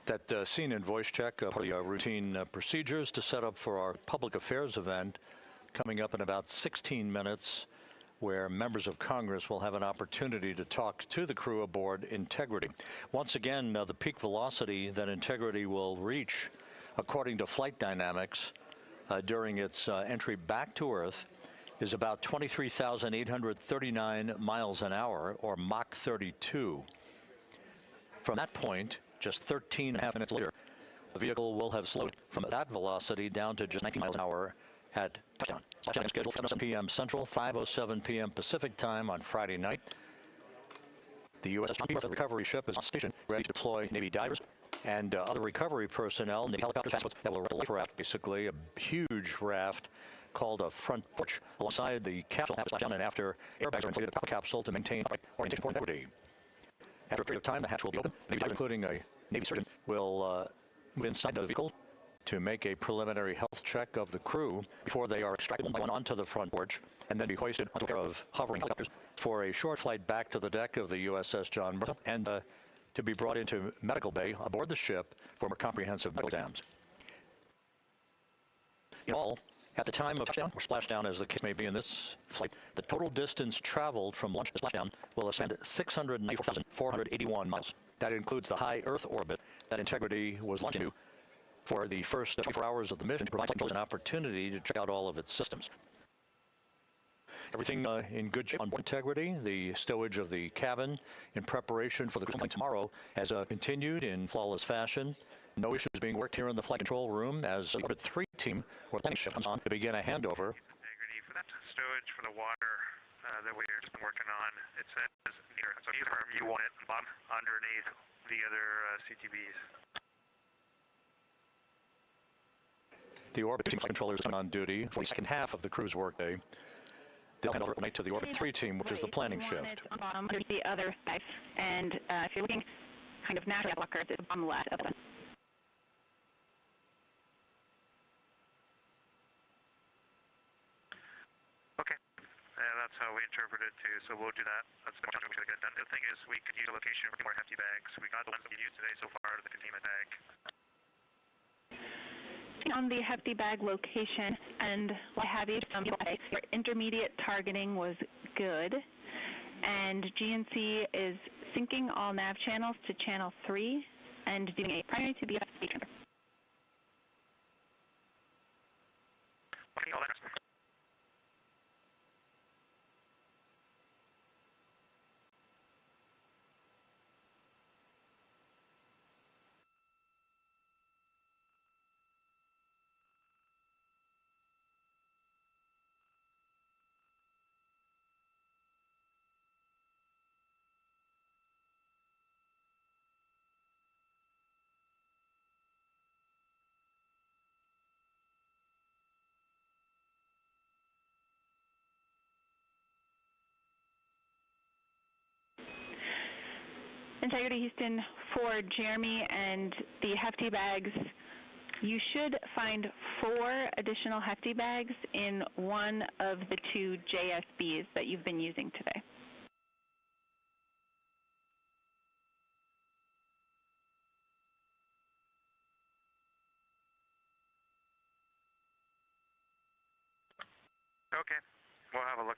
That scene and voice check for the routine procedures to set up for our public affairs event coming up in about 16 minutes, where members of Congress will have an opportunity to talk to the crew aboard Integrity. Once again, the peak velocity that Integrity will reach, according to flight dynamics, during its entry back to Earth is about 23,839 miles an hour, or Mach 32. From that point, just 13 and a half minutes later, the vehicle will have slowed from that velocity down to just 19 miles an hour at touchdown. Splashdown scheduled for 7 p.m. Central, 5:07 p.m. Pacific Time on Friday night. The USS recovery ship is on station, ready to deploy Navy divers and other recovery personnel, Navy helicopters, fast boats that will ride a life raft, basically a huge raft called a front porch, alongside the capsule hatch splashdown, and after airbags are inflated, the capsule to maintain orientation for Integrity. After a period of time, the hatch will be open. Navy divers, including a Navy surgeon, will move inside the vehicle to make a preliminary health check of the crew before they are extracted one by one onto the front porch and then be hoisted onto a pair of hovering helicopters for a short flight back to the deck of the USS John Murphy and to be brought into medical bay aboard the ship for more comprehensive medical exams. In all, at the time of touchdown or splashdown, as the case may be in this flight, the total distance traveled from launch to splashdown will ascend 694,481 miles. That includes the high Earth orbit that Integrity was launched into for the first 24 hours of the mission to provide flight controllers an opportunity to check out all of its systems. Everything in good shape on board Integrity. The stowage of the cabin in preparation for the cruise flight tomorrow has continued in flawless fashion. No issues being worked here in the flight control room as the Orbit 3 team or the planning ship comes on to begin a handover. Integrity for that stowage for the water that we've just been working on. It says near, so either you want it bottom underneath the other CTBs. The Orbit team flight controllers are on duty for the second half of the cruise workday. They'll hand over to the Orbit 3 team, which is the planning shift. On bottom under the other side, and if you're looking kind of naturally at blockers, it's on the left of the Okay. That's how we interpret it too, so we'll do that. That's the challenge we should get done. The thing is, we could use a location for more hefty bags. We got the ones that we used today so far, the containment bag. on the hefty bag location and what have you from your intermediate targeting was good, and GNC is syncing all nav channels to channel 3 and doing a primary to the FCC transfer. Integrity Houston for Jeremy and the hefty bags. You should find 4 additional hefty bags in one of the 2 JSBs that you've been using today. Okay, we'll have a look.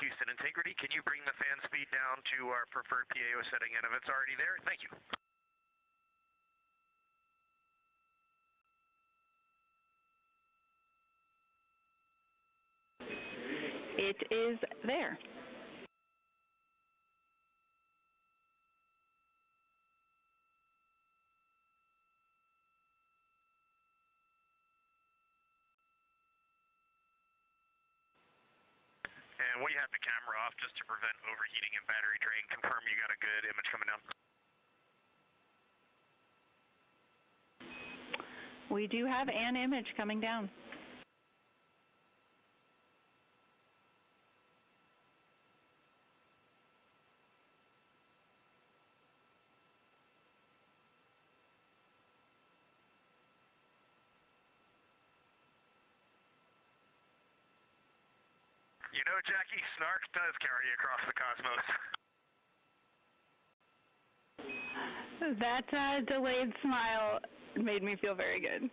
Houston, integrity. Can you bring the fan speed down to our preferred PAO setting, and if it's already there, thank you. It is there. And we have the camera off just to prevent overheating and battery drain. Confirm you got a good image coming down. We do have an image coming down. You know, Jackie, snark does carry across the cosmos. That delayed smile made me feel very good.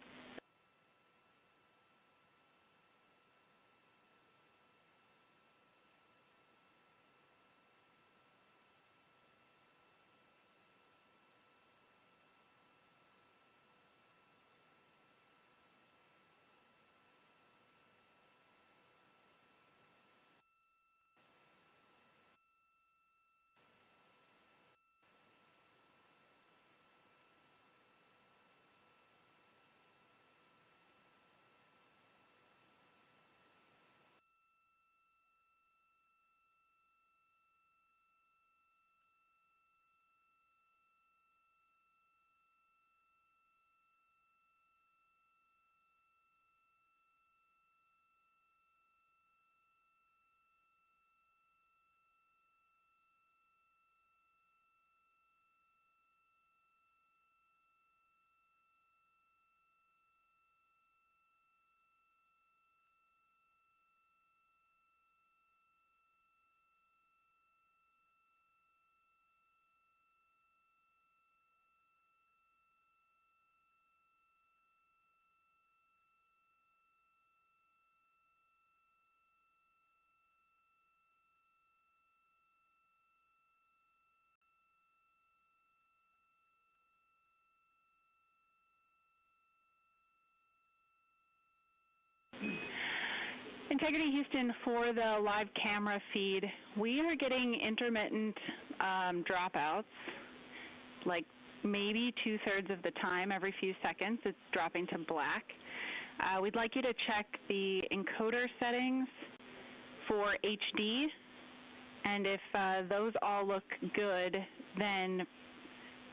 Integrity Houston, for the live camera feed, we are getting intermittent dropouts, like maybe 2/3 of the time, every few seconds, it's dropping to black. We'd like you to check the encoder settings for HD, and if those all look good, then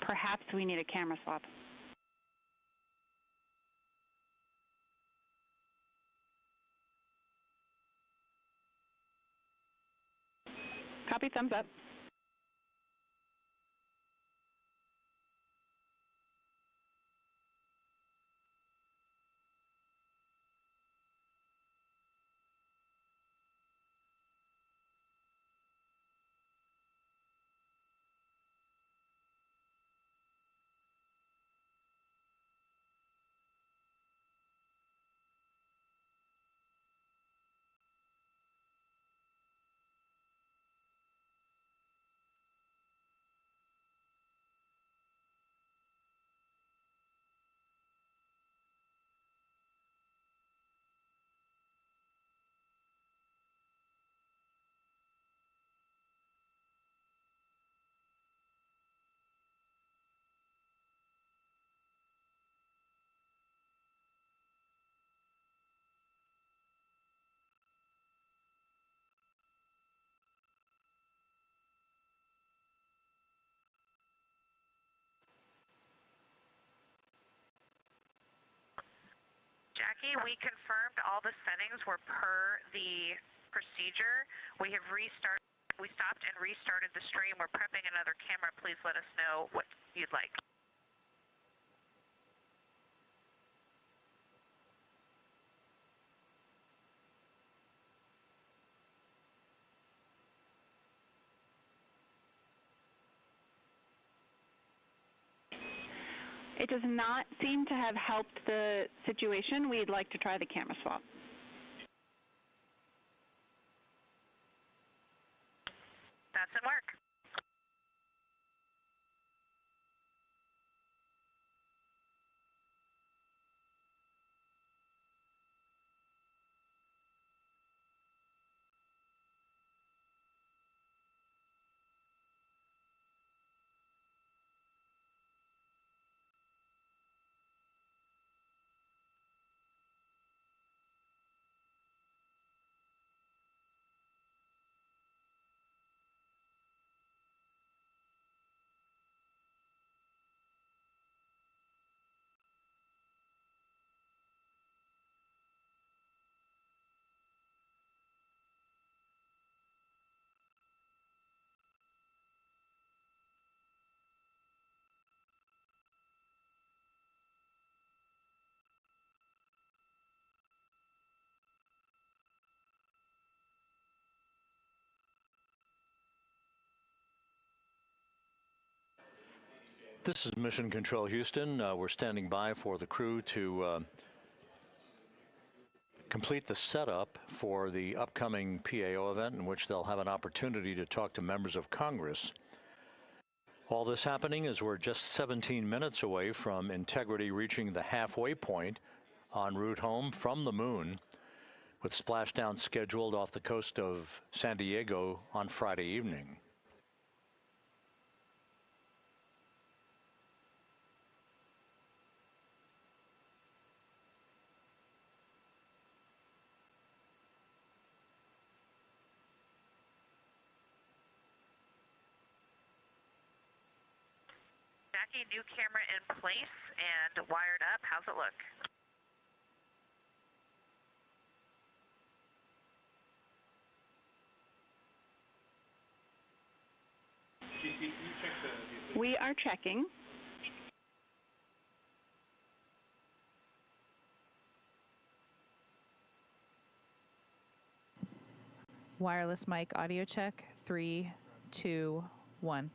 perhaps we need a camera swap. Copy, thumbs up. Jackie, we confirmed all the settings were per the procedure. We have stopped and restarted the stream. We're prepping another camera. Please let us know what you'd like. It does not seem to have helped the situation. We'd like to try the camera swap. That's in work. This is Mission Control Houston. We're standing by for the crew to complete the setup for the upcoming PAO event in which they'll have an opportunity to talk to members of Congress. All this happening as we're just 17 minutes away from Integrity reaching the halfway point en route home from the moon, with splashdown scheduled off the coast of San Diego on Friday evening. Jackie, new camera in place and wired up. How's it look? We are checking. Wireless mic audio check. 3, 2, 1.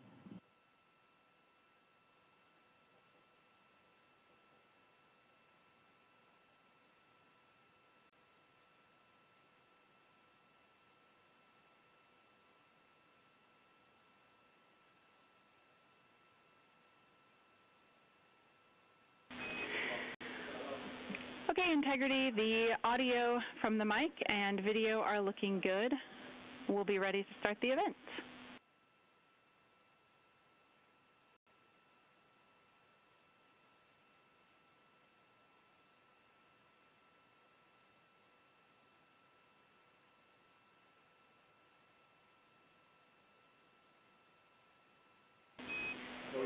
Okay, Integrity, the audio from the mic and video are looking good. We'll be ready to start the event.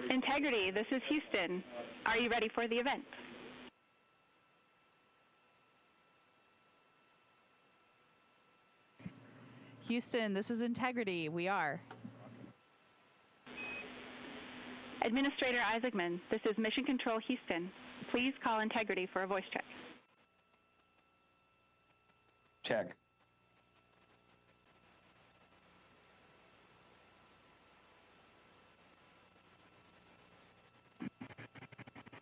Integrity, this is Houston. Are you ready for the event? Houston, this is Integrity. We are. Administrator Isaacman, this is Mission Control Houston. Please call Integrity for a voice check. Check.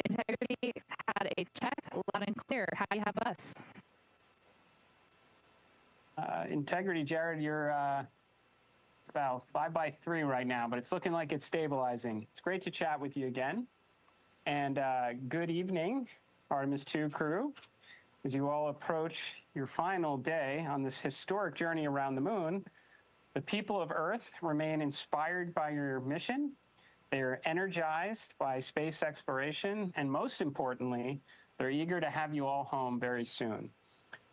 Integrity had a check, loud and clear. How do you have us? Integrity, Jared, you're about 5x3 right now, but it's looking like it's stabilizing. It's great to chat with you again. And good evening, Artemis 2 crew. As you all approach your final day on this historic journey around the moon, the people of Earth remain inspired by your mission. They are energized by space exploration, and most importantly, they're eager to have you all home very soon.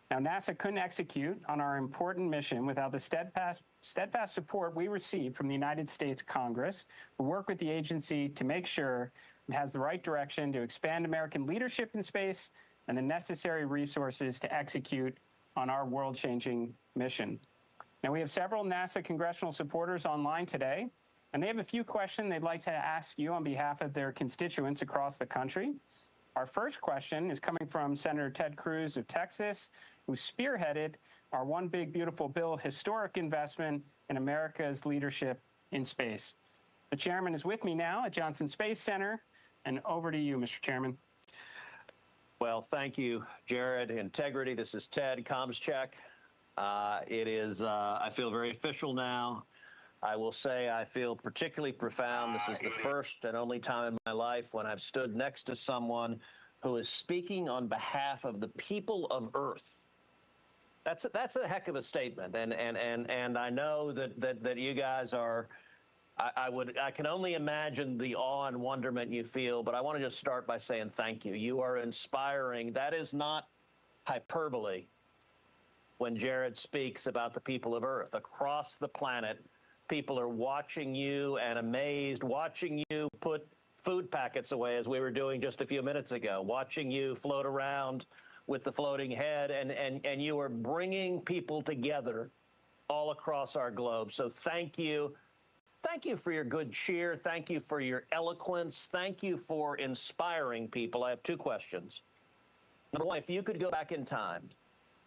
Now, NASA couldn't execute on our important mission without the steadfast support we receive from the United States Congress, who work with the agency to make sure it has the right direction to expand American leadership in space and the necessary resources to execute on our world-changing mission. Now, we have several NASA congressional supporters online today, and they have a few questions they'd like to ask you on behalf of their constituents across the country. Our first question is coming from Senator Ted Cruz of Texas, who spearheaded our One Big Beautiful Bill historic investment in America's leadership in space. The chairman is with me now at Johnson Space Center, and over to you, Mr. Chairman. Well, thank you, Jared. Integrity, this is Ted, comms check. It is, I feel very official now. I will say I feel particularly profound. This is the first and only time in my life when I've stood next to someone who is speaking on behalf of the people of Earth. That's a heck of a statement, and I know that you guys are. I can only imagine the awe and wonderment you feel, but I want to just start by saying thank you. You are inspiring. That is not hyperbole when Jared speaks about the people of Earth. Across the planet, people are watching you and amazed, watching you put food packets away, as we were doing just a few minutes ago, watching you float around with the floating head, and you are bringing people together all across our globe. So thank you. Thank you for your good cheer. Thank you for your eloquence. Thank you for inspiring people. I have two questions. Number one, if you could go back in time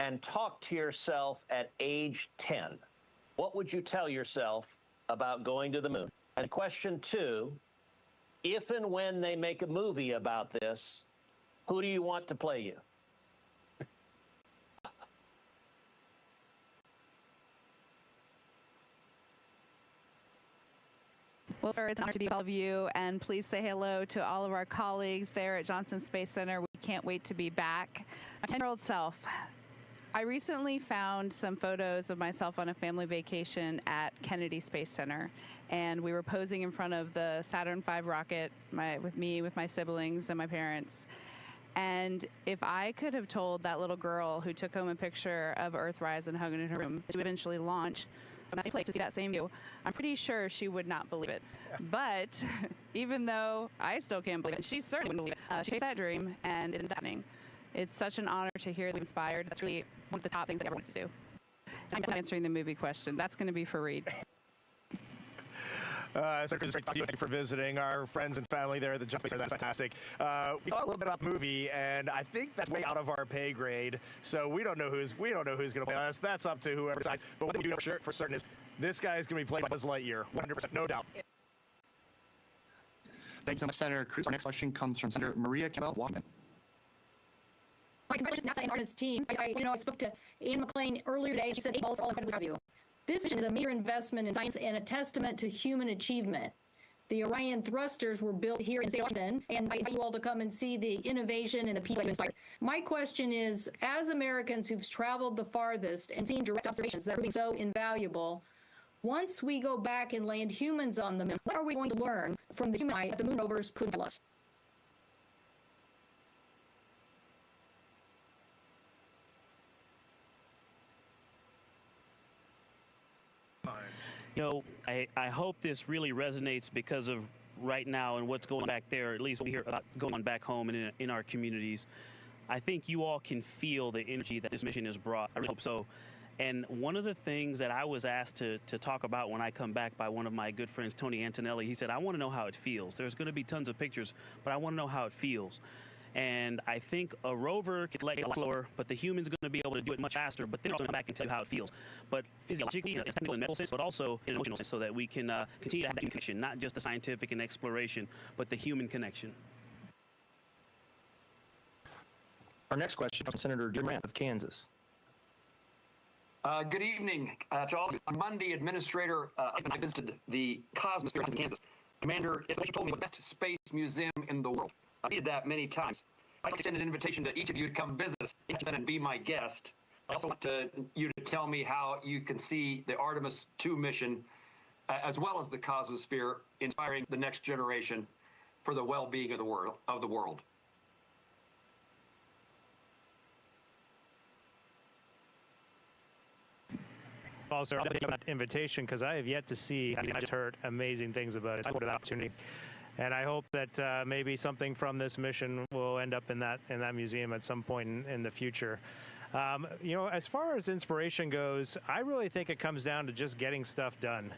and talk to yourself at age 10, what would you tell yourself about going to the moon? And question two, if and when they make a movie about this, who do you want to play you? Well, sir, it's an honor to be with all of you, and please say hello to all of our colleagues there at Johnson Space Center. We can't wait to be back. My 10-year-old self, I recently found some photos of myself on a family vacation at Kennedy Space Center, and we were posing in front of the Saturn V rocket with my siblings and my parents. And if I could have told that little girl who took home a picture of Earthrise and hung it in her room to eventually launch from that place to see that same view, I'm pretty sure she would not believe it. But even though I still can't believe it, she certainly wouldn't believe it. She takes that dream, and it's happening. It's such an honor to hear them inspired. That's really one of the top things I ever wanted to do. I'm not answering the movie question. That's going to be for Reed. So Chris, thank you for visiting our friends and family there at the Johnson Space Center. That's fantastic. We thought a little bit about the movie, and I think that's way out of our pay grade. So we don't know who's going to play us. That's up to whoever decides. But what we do know for certain is this guy is going to be played by Buzz Lightyear, 100%, no doubt. Thanks so much, Senator Cruz. Our next question comes from Senator Maria Campbell-Walkman. My congratulations, NASA and Artemis team. I spoke to Ian McLean earlier today, and she said 8 balls are all incredibly proud of you. This mission is a major investment in science and a testament to human achievement. The Orion thrusters were built here in the state of Washington, and I invite you all to come and see the innovation and the people you inspired. My question is, as Americans who've traveled the farthest and seen direct observations that are proving so invaluable, once we go back and land humans on the moon, what are we going to learn from the human eye that the moon rovers couldn't tell us? You know, I hope this really resonates because of right now and what's going on back there, at least we hear about going on back home and in our communities. I think you all can feel the energy that this mission has brought. I really hope so. And one of the things that I was asked to talk about when I come back by one of my good friends, Tony Antonelli, he said, I want to know how it feels. There's going to be tons of pictures, but I want to know how it feels. And I think a rover can let it a lot slower, but the human's going to be able to do it much faster, but then also come back and tell you how it feels. But physiologically, in a technical and medical sense, but also in an emotional sense, so that we can continue to have that connection, not just the scientific and exploration, but the human connection. Our next question comes from Senator Jim Rand of Kansas. Good evening to all. On Monday, Administrator and I visited the Cosmosphere in Kansas. Commander told me it was the best space museum in the world. I did that many times. I'd like to send an invitation to each of you to come visit us and be my guest. I also want you to tell me how you can see the Artemis II mission, as well as the Cosmosphere, inspiring the next generation for the well-being of the world. Well, sir, I'll take that invitation because I have yet to see. I just heard amazing things about it. I wanted that opportunity. And I hope that maybe something from this mission will end up in that museum at some point in the future. You know, as far as inspiration goes, I really think it comes down to just getting stuff done.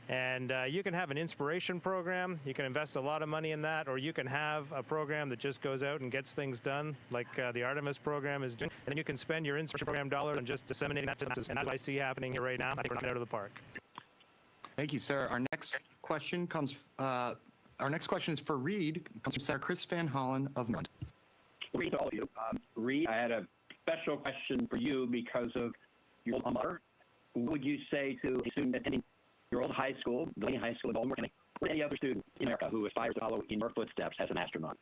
And you can have an inspiration program, you can invest a lot of money in that, or you can have a program that just goes out and gets things done, like the Artemis program is doing. And then you can spend your inspiration program dollars on just disseminating that to the masses. And that's what I see happening here right now. I think we're knocking it out of the park. Thank you, sir. Our next question comes. Our next question is for Reed. It comes from Senator Chris Van Hollen of Maryland. Reed, to all of you. Reed, I had a special question for you because of your mother. What would you say to a student attending 20-year-old high school, Delaney High School in Baltimore County, or any other student in America who aspires to follow in your footsteps as an astronaut?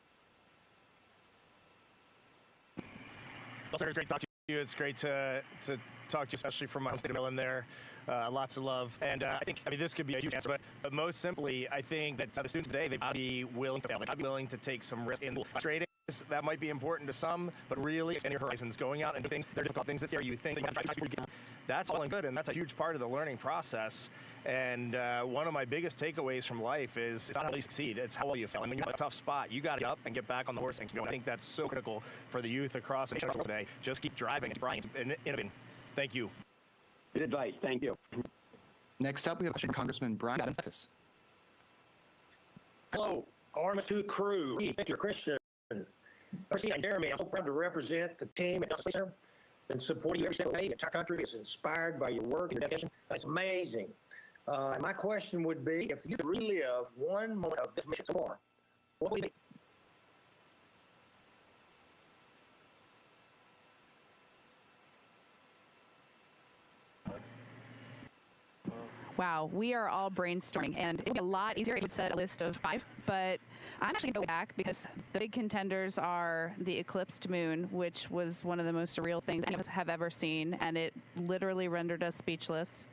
Well, sir, it's great to talk to you. It's great to talk to you, especially from my home state of Maryland there. Lots of love. And I mean, this could be a huge answer, but most simply, I think that the students today, they've got to be willing to fail. They've got to be willing to take some risk in straight A's. That might be important to some, but really extend your horizons, going out and doing things. There are difficult things that scare you, things that that's all and good, and that's a huge part of the learning process. And one of my biggest takeaways from life is it's not how you succeed, it's how well you fail. And when you're in a tough spot, you got to get up and get back on the horse and keep going. I think that's so critical for the youth across the nation today. Just keep driving and innovating. Thank you. Good advice. Thank you. Next up, we have question Congressman Brian out of Texas. Hello, Arma 2 crew. Victor, Christian, Christine, and Jeremy. I'm so proud to represent the team at Space Center and support you every single day. The entire country is inspired by your work and your dedication. That's amazing. My question would be, if you could relive one moment of this mission so far, what would it be? Wow, we are all brainstorming, and it would be a lot easier if it said a list of 5, but I'm actually going to go back because the big contenders are the eclipsed moon, which was one of the most surreal things any of us have ever seen, and it literally rendered us speechless.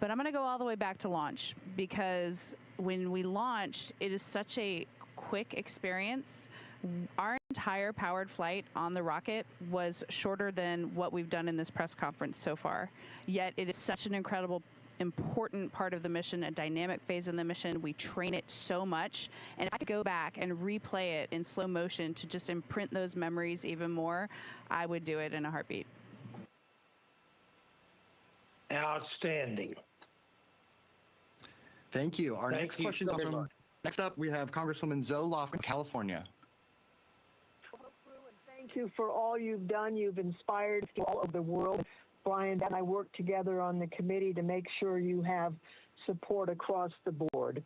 But I'm going to go all the way back to launch, because when we launched, it is such a quick experience. Our entire powered flight on the rocket was shorter than what we've done in this press conference so far, yet it is such an incredible important part of the mission, a dynamic phase in the mission. We train it so much, and if I could go back and replay it in slow motion to just imprint those memories even more, I would do it in a heartbeat. Outstanding. Thank you. Our next question comes from, next up, we have Congresswoman Zoe Loft from California. Thank you for all you've done. You've inspired people all over the world. Brian and I work together on the committee to make sure you have support across the board.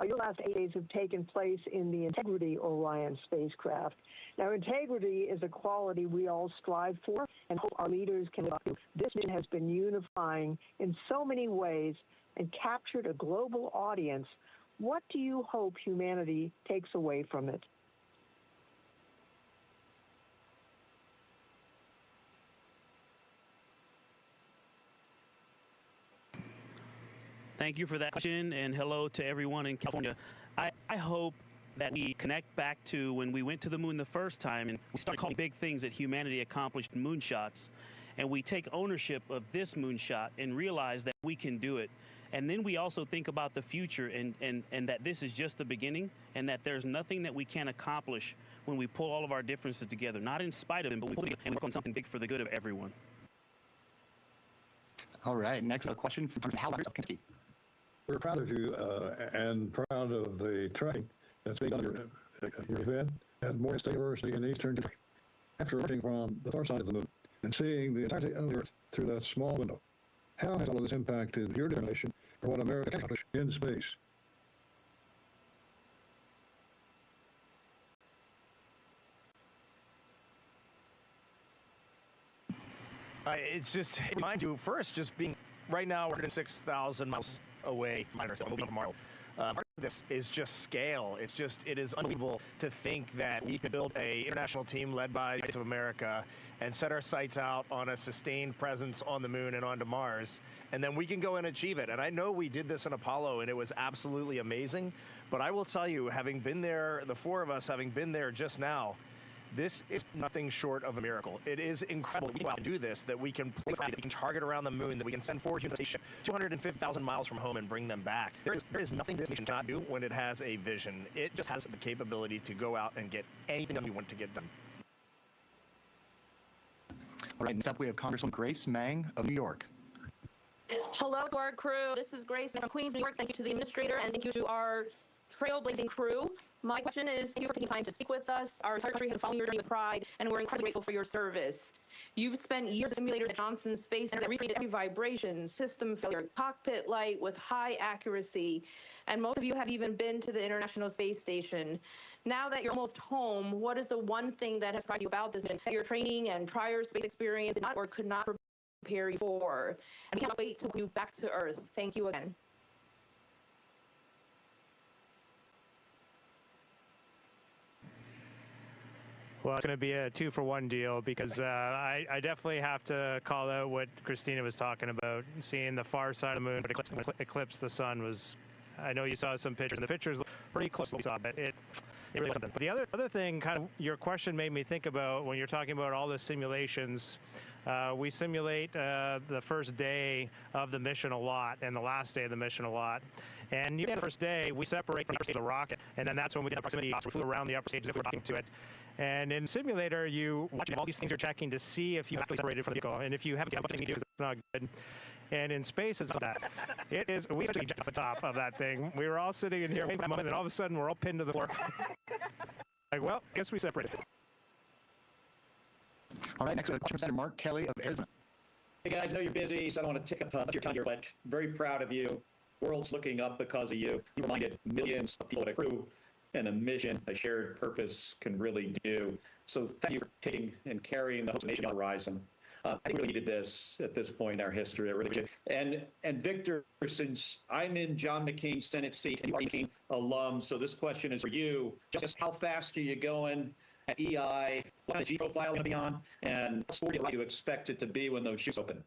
Your last 8 days have taken place in the Integrity Orion spacecraft. Now, integrity is a quality we all strive for and hope our leaders can live up to. This mission has been unifying in so many ways and captured a global audience. What do you hope humanity takes away from it? Thank you for that question, and hello to everyone in California. I hope that we connect back to when we went to the moon the first time and we started calling big things that humanity accomplished moonshots, and we take ownership of this moonshot and realize that we can do it. And then we also think about the future and that this is just the beginning, and that there's nothing that we can't accomplish when we pull all of our differences together, not in spite of them, but we pull them and work on something big for the good of everyone. All right, next question from Hal of Kentucky. We're proud of you and proud of the training that's being done at your event at Morgan State University in Eastern Kentucky. After working from the far side of the moon and seeing the entirety of the Earth through that small window, how has all of this impacted your determination for what America can accomplish in space? It's just, it reminds you, first, just being, right now, we're 6,000 miles away from ourselves, moving tomorrow. Part of this is just scale. It is unbelievable to think that we could build an international team led by the United States of America and set our sights out on a sustained presence on the moon and onto Mars, and then we can go and achieve it. And I know we did this in Apollo, and it was absolutely amazing, but I will tell you, having been there, the 4 of us having been there just now, this is nothing short of a miracle. It is incredible we can do this, that we can play, that we can target around the moon, that we can send forward human spaceship 250,000 miles from home and bring them back. There is nothing this nation cannot do when it has a vision. It just has the capability to go out and get anything done we want to get done. All right, next up we have Congresswoman Grace Mang of New York. Hello to our crew. This is Grace from Queens, New York. Thank you to the administrator and thank you to our trailblazing crew. My question is, thank you for taking time to speak with us. Our entire country has followed your journey with pride, and we're incredibly grateful for your service. You've spent years at simulators at Johnson Space Center that recreated every vibration, system failure, cockpit light with high accuracy, and most of you have even been to the International Space Station. Now that you're almost home, what is the one thing that has surprised you about this mission that your training and prior space experience did not or could not prepare you for? And we cannot wait to move back to Earth. Thank you again. Well, it's going to be a 2-for-1 deal because I definitely have to call out what Christina was talking about. Seeing the far side of the moon, but eclipse the sun was. I know you saw some pictures, and the pictures look pretty close to what we saw, but it really was something. But the other thing, kind of, your question made me think about when you're talking about all the simulations. We simulate the first day of the mission a lot, and the last day of the mission a lot. And the first day, we separate from the upper stage of the rocket, and then that's when we did proximity. So we flew around the upper stage as if we were talking to it. And in simulator, you watch all these things you're checking to see if you have actually separated from the vehicle. And if you haven't, what things you do is not good. And in space, it's not that. It is, we actually jumped off the top of that thing. We were all sitting in here waiting for that moment, and all of a sudden, we're all pinned to the floor. Like, well, I guess we separated. All right, next we have a question from Senator Mark Kelly of Arizona. Hey guys, I know you're busy, so I don't want to take up much of your time here, but very proud of you. World's looking up because of you. You reminded millions of people at a crew and a mission, a shared purpose can really do. So thank you for taking and carrying the hopes of the nation on the horizon. I think we really needed this at this point in our history. I really did. And Victor, since I'm in John McCain's Senate seat and you are McCain alum, so this question is for you. Just how fast are you going at EI? What kind of G profile are you going to be on? And what sport do you expect it to be when those chutes open?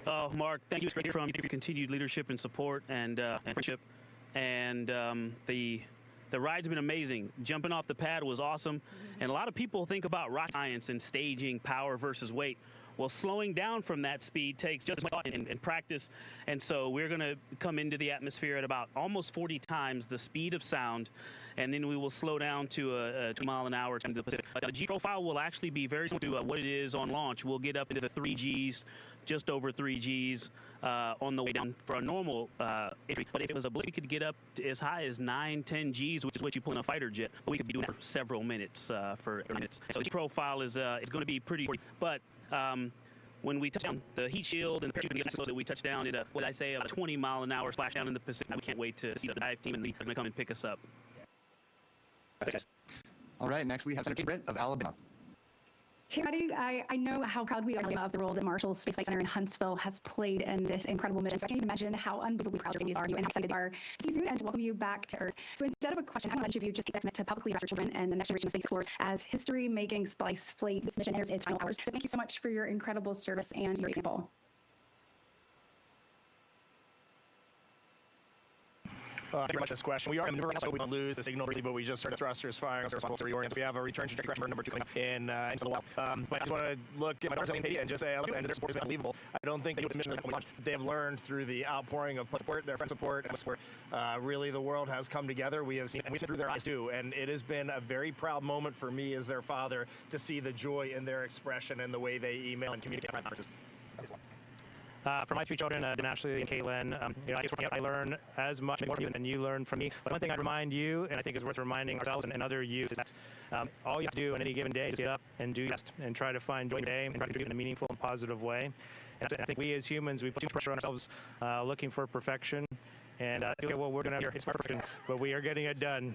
Oh, Mark, thank you. It's great to hear from you for your continued leadership and support and friendship. And the ride's been amazing. Jumping off the pad was awesome. And a lot of people think about rocket science and staging power versus weight. Well, slowing down from that speed takes just as much thought and practice. And so we're going to come into the atmosphere at about almost 40 times the speed of sound. And then we will slow down to a 2 mile an hour to the Pacific. The G profile will actually be very similar to what it is on launch. We'll get up into the 3 Gs, just over 3 Gs on the way down for a normal entry. But if it was a blitz, we could get up to as high as 9, 10 Gs, which is what you pull in a fighter jet. But we could be doing that for several minutes. For minutes. So the G profile is going to be pretty. But when we touch down, the heat shield and the parachute gets so that we touch down at what I say, a 20 mile an hour splashdown in the Pacific. We can't wait to see the dive team, and they're going to come and pick us up. All right, next we have Senator Britt of Alabama. Hey, Roddy, I know how proud we are of the role that Marshall Space Flight Center in Huntsville has played in this incredible mission. So I can't even imagine how unbelievably proud your babies are of you and how excited they are to see you soon and to welcome you back to Earth. So instead of a question, I'm going to let each of you just take that to publicly address your children and the next generation of space explorers as history-making Spice Fleet. This mission enters its final hours. So thank you so much for your incredible service and your example. Thank you very much for this question. We are maneuvering outside, we don't lose the signal really, but we just started thrusters firing as responsible to reorient. We have a return trajectory number 2 coming up in into the wild. But I just want to look at my daughters and just say, and their support has been unbelievable. I don't think they knew this mission that we launched. They have learned through the outpouring of support, their friend support, and support. Really, the world has come together. We have seen, and we see through their eyes too. And it has been a very proud moment for me as their father to see the joy in their expression and the way they email and communicate. For my 3 children, Ashley and Caitlin, I learn as much more from you than you learn from me. But one thing I'd remind you, and I think is worth reminding ourselves and other youth, is that all you have to do on any given day is get up and do your best and try to find joy in the day and try to contribute in a meaningful and positive way. And I think we as humans, we put too much pressure on ourselves looking for perfection. And well, we're going to it's perfection, but we are getting it done.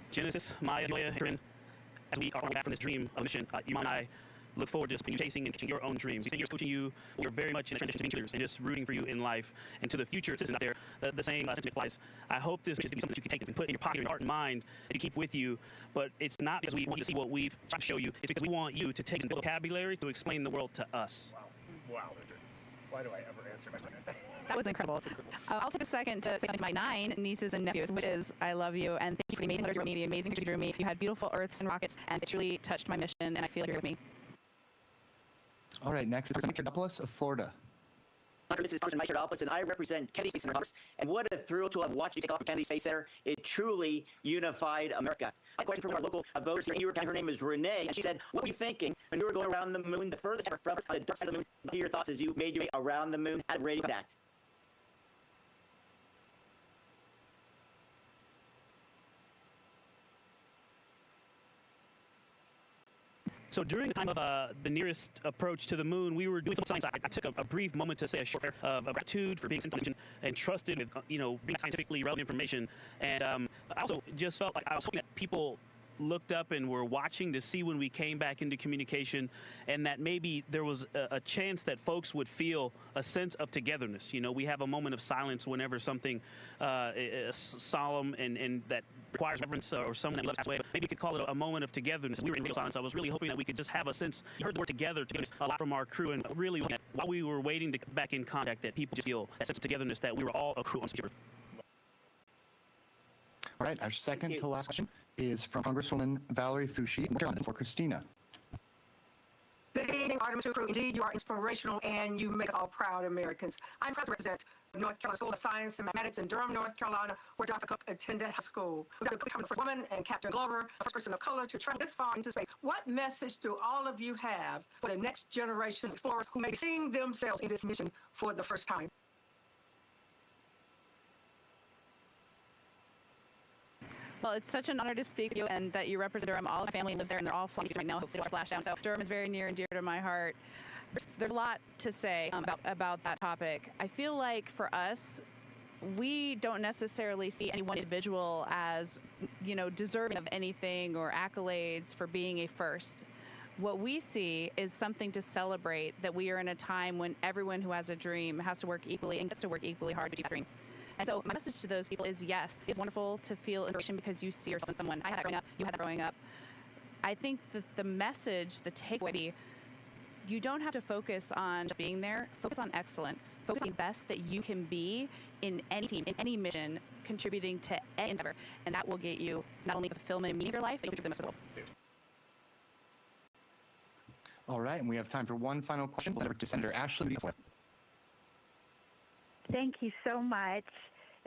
Genesis, Maya, Noya, and Corinne, as we are on back from this dream of mission, you and I look forward to you chasing and catching your own dreams. You're coaching you. We're very much in a transition to being leaders and just rooting for you in life and to the future citizens out there. The same sentiment applies. I hope this is going to be something that you can take and put in your pocket, in your heart and mind, that you keep with you. But it's not because we want you to see what we've tried to show you. It's because we want you to take and build vocabulary to explain the world to us. Wow. Why do I ever answer my questions? That was incredible. I'll take a second to say something to my 9 nieces and nephews, which is, I love you, and thank you for the amazing letters you wrote me, the amazing pictures you drew me. You had beautiful Earths and rockets, and it truly touched my mission, and I feel like you're with me. All right, next is Mike Kardopoulos of Florida. This is Mike Kardopoulos, and I represent Kennedy Space Center. And what a thrill to have watched you take off from Kennedy Space Center. It truly unified America. My question from our local voters here, her name is Renee, and she said, what were you thinking when you were going around the moon, the furthest ever from the dark side of the moon? What are your thoughts as you made your way around the moon at radio contact? So during the time of the nearest approach to the moon, we were doing some science. I took a brief moment to say a short prayer of gratitude for being sent on the mission and trusted with, being scientifically relevant information. And I also just felt like I was hoping that people looked up and were watching to see when we came back into communication, and that maybe there was a chance that folks would feel a sense of togetherness. You know, we have a moment of silence whenever something solemn and that requires reverence or someone that loves away. Maybe we could call it a moment of togetherness. We were in real silence. I was really hoping that we could just have a sense. You heard the word together a lot from our crew, and really while we were waiting to get back in contact, that people just feel that sense of togetherness, that we were all a crew on secure. All right, our second to last question is from Congresswoman Valerie Foushee, North Carolina, for Christina. Good evening, Artemis crew. Indeed, you are inspirational, and you make us all proud Americans. I'm proud to represent North Carolina School of Science and Mathematics in Durham, North Carolina, where Dr. Cook attended high school. Dr. Cook became the first woman, and Captain Glover, the first person of color to travel this far into space. What message do all of you have for the next generation of explorers who may be seeing themselves in this mission for the first time? Well, it's such an honor to speak with you and that you represent Durham. All of my family lives there, and they're all flying right now. Hopefully, they'll flash down. So Durham is very near and dear to my heart. There's a lot to say about that topic. I feel like for us, we don't necessarily see any one individual as, you know, deserving of anything or accolades for being a first. What we see is something to celebrate, that we are in a time when everyone who has a dream has to work equally and gets to work equally hard to achieve that dream. And so my message to those people is, yes, it's wonderful to feel inspiration because you see yourself in someone. I had that growing up. You had that growing up. I think that the message, the takeaway, you don't have to focus on just being there. Focus on excellence. Focus on the best that you can be in any team, in any mission, contributing to any endeavor. And that will get you not only fulfillment and meaning of your life, but you'll contribute to the rest of the world. All right, and we have time for one final question. We'll over to Senator Ashley. Thank you so much.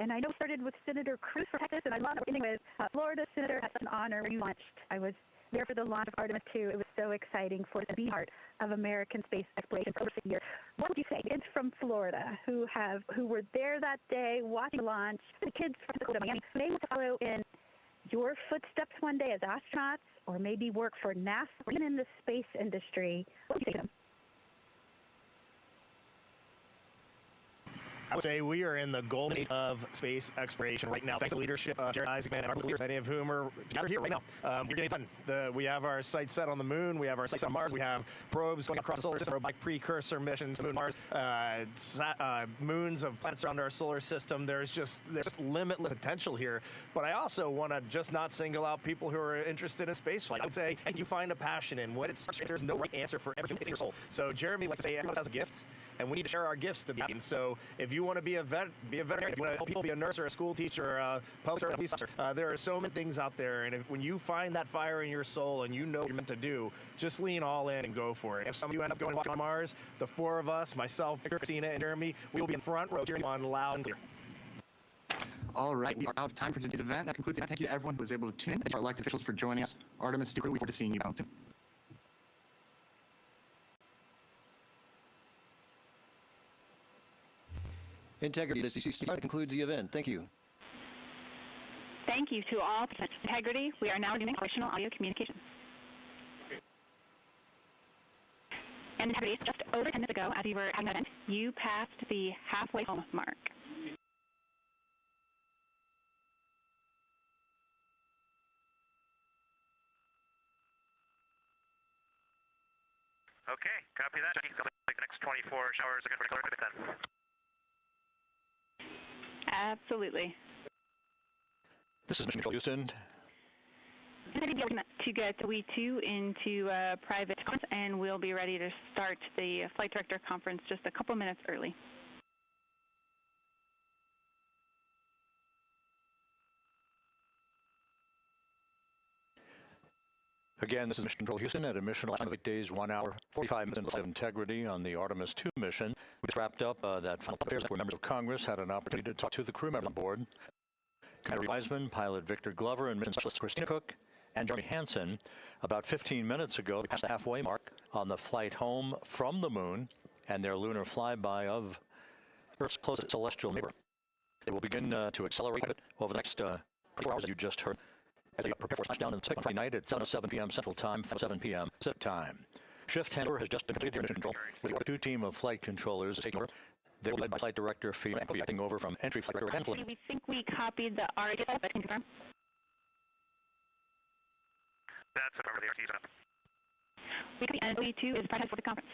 And I know we started with Senator Cruz for Texas, and I love working with Florida Senator. That's an honor when you launched. I was there for the launch of Artemis II. It was so exciting for the be part of American space exploration for over 6 years. What would you say kids from Florida who were there that day watching the launch, the kids from Miami, who may want to follow in your footsteps one day as astronauts, or maybe work for NASA or even in the space industry? What would you say to them? I would say we are in the golden age of space exploration right now. Thanks to the leadership of Jared Isaacman and our leaders, many of whom are gathered here right now. We're getting done. We have our sights set on the moon. We have our sights on Mars. We have probes going across the solar system, robotic precursor missions to Moon, Mars, moons of planets around our solar system. There's just limitless potential here. But I also want to just not single out people who are interested in spaceflight. I would say, hey, you find a passion in what it's. There's no right answer for every human. It's in your soul. So Jeremy likes to say everyone has a gift, and we need to share our gifts to be. And so if you want to be a vet, be a veterinarian. If you want to help people, be a nurse or a school teacher, a public servant, a police officer. There are so many things out there, and when you find that fire in your soul and you know what you're meant to do, just lean all in and go for it. If some of you end up going walking on Mars, the four of us, myself, Christina, and Jeremy, we will be in front row cheering on loud and clear. All right, we are out of time for today's event. That concludes the event. Thank you to everyone who was able to tune in. Thank you to our elected officials for joining us. Artemis II, we look forward to seeing you soon. Integrity, this concludes the event. Thank you. Thank you to all participants. Integrity, we are now resuming operational audio communications. And Integrity, just over 10 minutes ago, as you were having an event, you passed the halfway home mark. Okay, copy that. Like the next 24 hours are going to be then. Absolutely. This is Mission Control Houston. To get we too into private conference, and we'll be ready to start the flight director conference just a couple minutes early. Again, this is Mission Control Houston at a mission last 8 days, 1 hour, 45 minutes of integrity on the Artemis II mission. We just wrapped up that final affairs where members of Congress had an opportunity to talk to the crew members on board. Commander Wiseman, pilot Victor Glover, and mission specialist Christina Cook, and Jeremy Hansen. About 15 minutes ago, we passed the halfway mark on the flight home from the moon and their lunar flyby of Earth's closest celestial neighbor. They will begin to accelerate over the next 24 hours, as you just heard, as they prepare for splashdown in the second Friday night at 7:07 p.m. Central Time, 7 p.m. Pacific Time. Shift handover has just been completed here in Mission Control, with the Order 2 team of flight controllers taking over. They will be led by Flight Director Figueroa, and will be acting over from Entry Flight Director Hansen. We think we copied the RADIAL, but confirm. That's the number the RC is up. And OE2 is private for the conference.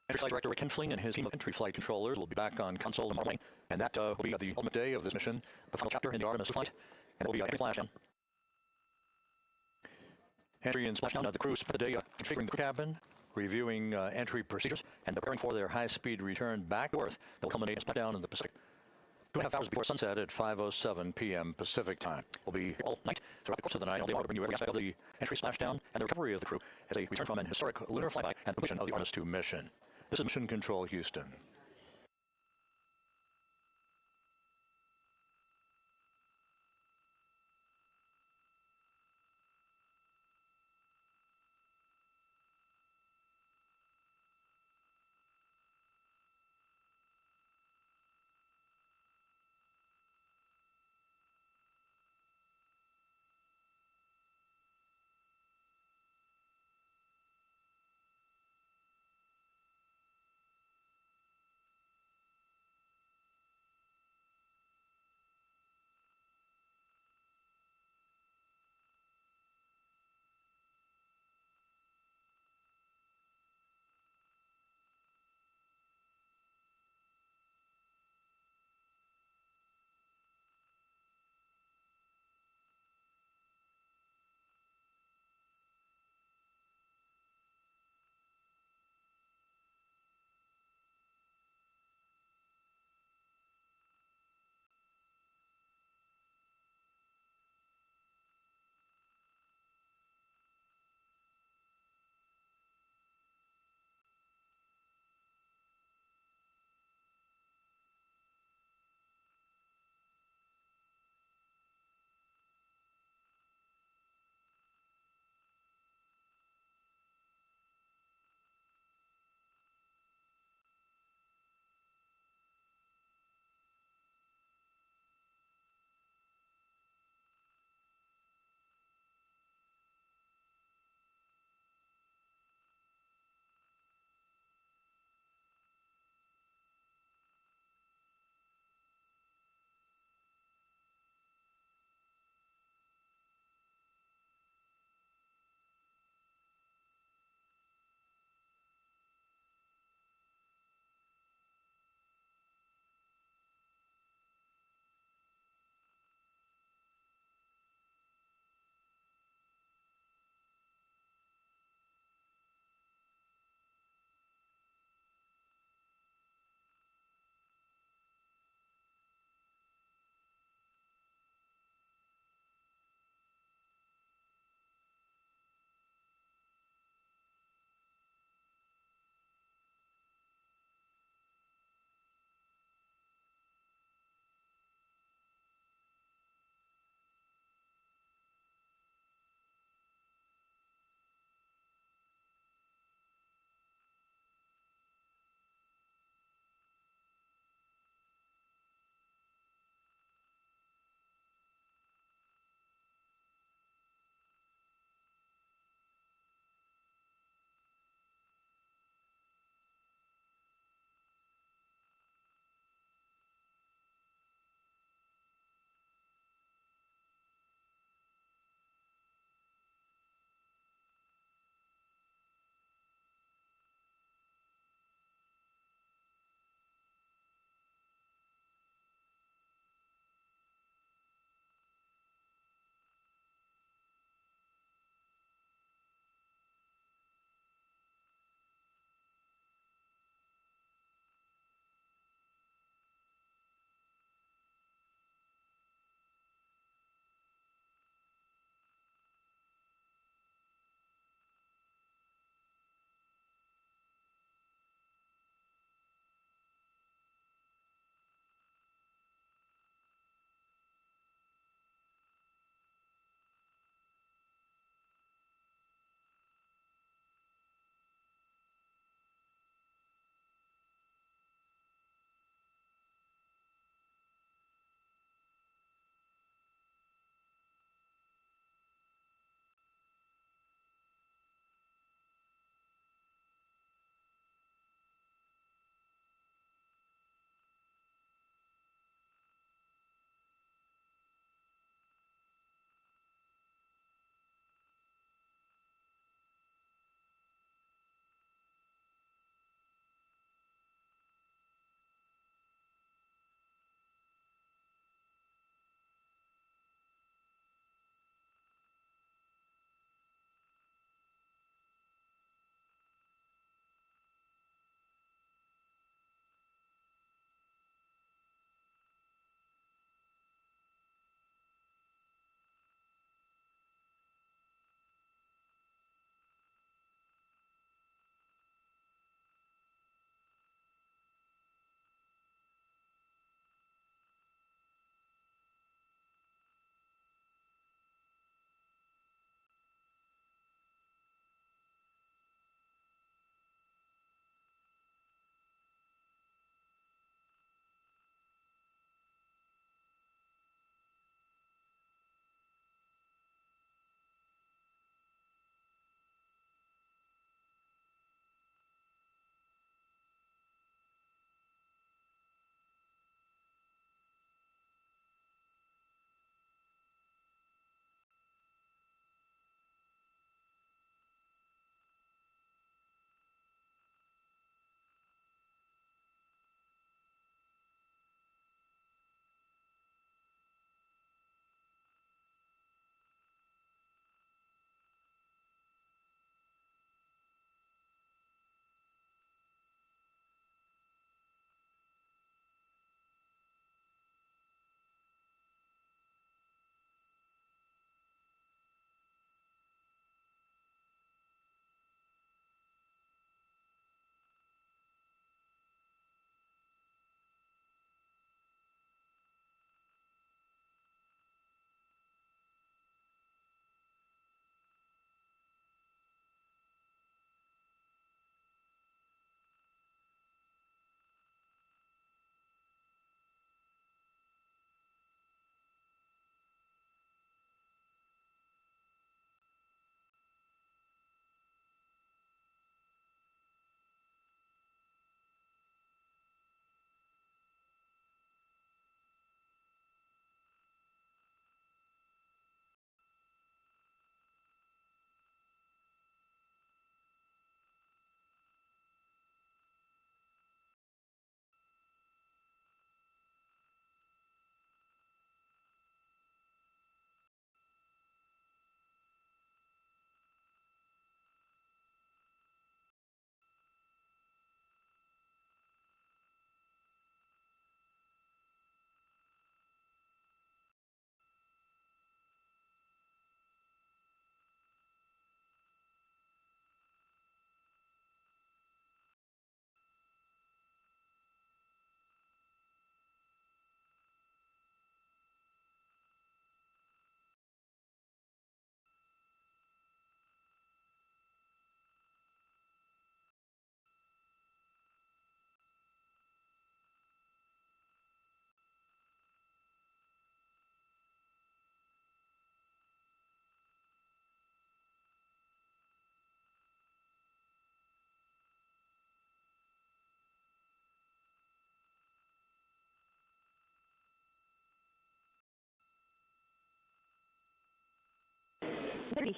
Entry Flight Director Rick Henfling and his team of entry flight controllers will be back on console tomorrow morning, and that will be the ultimate day of this mission, the final chapter in the Artemis flight, and it will be entry splashdown. Entry and splashdown. The crew spent the day configuring the cabin, reviewing entry procedures, and preparing for their high-speed return back to Earth. They'll culminate in splashdown in the Pacific. 2.5 hours before sunset at 5:07 p.m. Pacific time. We'll be here all night throughout the course of the night. I'll be able to bring you every aspect of the entry splashdown and the recovery of the crew as they return from an historic lunar flyby and completion of the Artemis 2 mission. This is Mission Control Houston.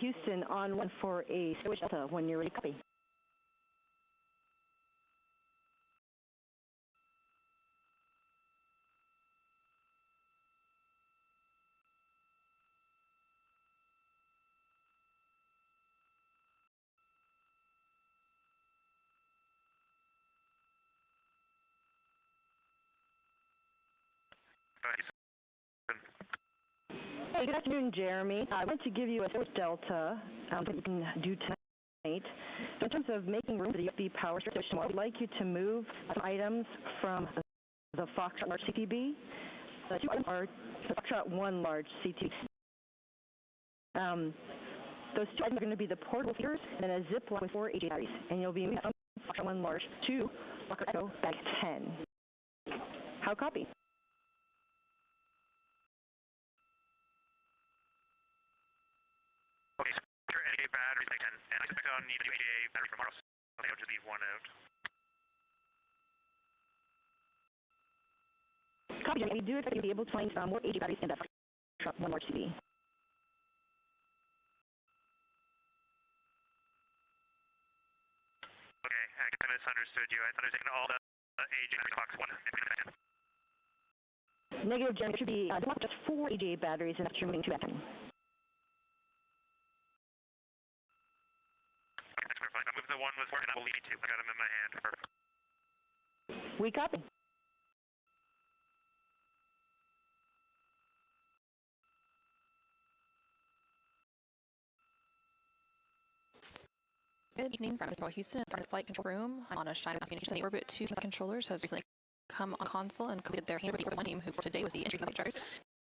Houston on one for a switch delta when you're ready. Copy. Hey, good afternoon, Jeremy. I wanted to give you a switch delta that you can do tonight. So in terms of making room for the USB power switch tomorrow, we'd like you to move some items from the Foxtrot large CTB. The two items are the Foxtrot 1 large CTB. Those two items are going to be the portable feeders and then a zip line with 4 AJ batteries. And you'll be moving from Foxtrot 1 large to Locker Echo bag 10. How copy? Okay, so your NA batteries like 10, and I expect I'll need a new ADA battery tomorrow, so I'll just leave one out. Copy, Jeremy. We do expect you to be able to find more AJ batteries in that Foxtrot 1 large CTB. Okay, I misunderstood you. I thought I was taking all the AJ batteries box 1 and putting it back in. Negative, Jeremy. It should be just 4 AJ batteries, and that's your moving to back 10. I moved the one with 4 and I will leave it 2. I got them in my hand. Perfect. We copy. Good evening from Houston, the flight control room. I'm on a China communication. The Orbit 2 controllers has recently come on console and completed their handover with the Orbit 1 team, who for today was the entry flight directors.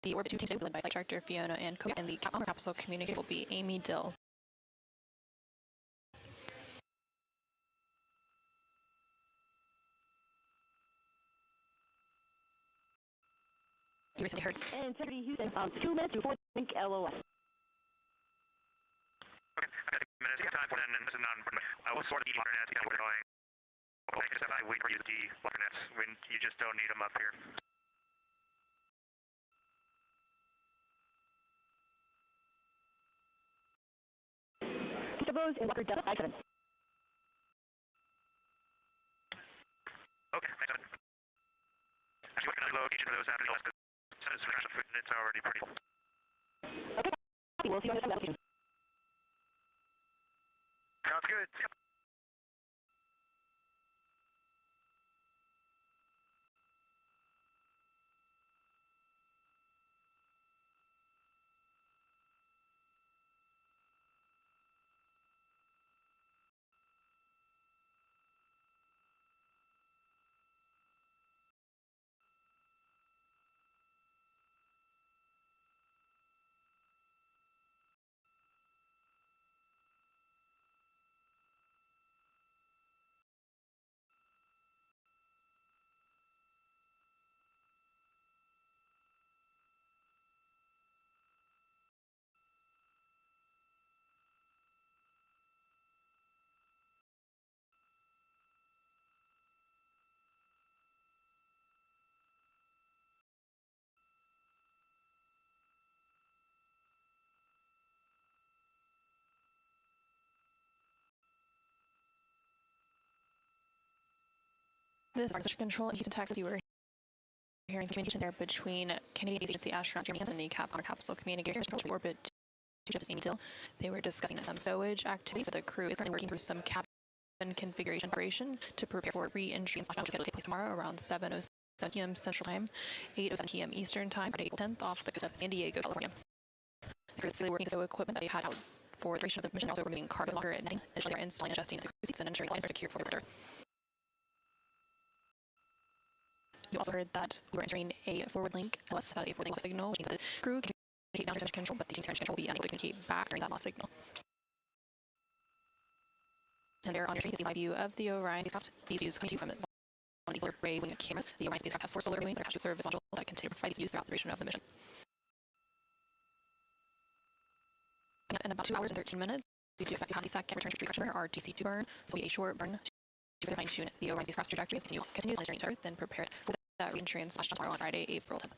The Orbit 2 team today will be led by Flight Director Fiona and Kobe, and the capsule communicator will be Amy Dill. You recently heard. And Integrity Houston, 2 minutes before think LOS. Okay, I got 2 minutes. You have time for that, and this is not important. I will sort of the alternate nets, we're going. I guess I wait for you to the alternate nets when you just don't need them up here. Those in Locker Delta 57. Okay, thanks. Actually, what can I load each of those after the last? Since it's already pretty full. Okay, we'll see you on the application. Sounds good. Yep. This is Artemis Control in Houston, Texas. You were hearing communication there between Canadian Space Agency astronaut Jeremy Hansen and the Capcom capsule communicator for Orbit 2 ship Amy Dill. They were discussing some stowage activities. The crew is currently working through some cabin configuration preparation to prepare for re-entry and splashdown, which is scheduled to take place tomorrow around 7:07 p.m. Central Time, 8:07 p.m. Eastern Time, Friday, April 10th, off the coast of San Diego, California. The crew is still working stow equipment that they had out for the duration of the mission, also removing cargo locker and netting. Additionally, they're installing and adjusting the crew seats and ensuring the lines are secured for the return. You also heard that we were entering a forward link, LS, a forward link signal, which means that the crew can communicate down to Artemis Control, but the team's here in control will be unable to communicate back during that lost signal. And there on your screen, you can see my view of the Orion spacecraft. These views come to you from one of these solar array wing cameras. The Orion spacecraft has 4 solar wings that are attached to a service module that continue to provide these views throughout the duration of the mission. In about 2 hours and 13 minutes, we do expect to have the second return to trajectory, our DC2 burn. This will be a short burn to further fine-tune the Orion spacecraft's trajectory as it continues on its journey to Earth, then prepare for the re-entry and splashdown tomorrow on Friday, April 10th.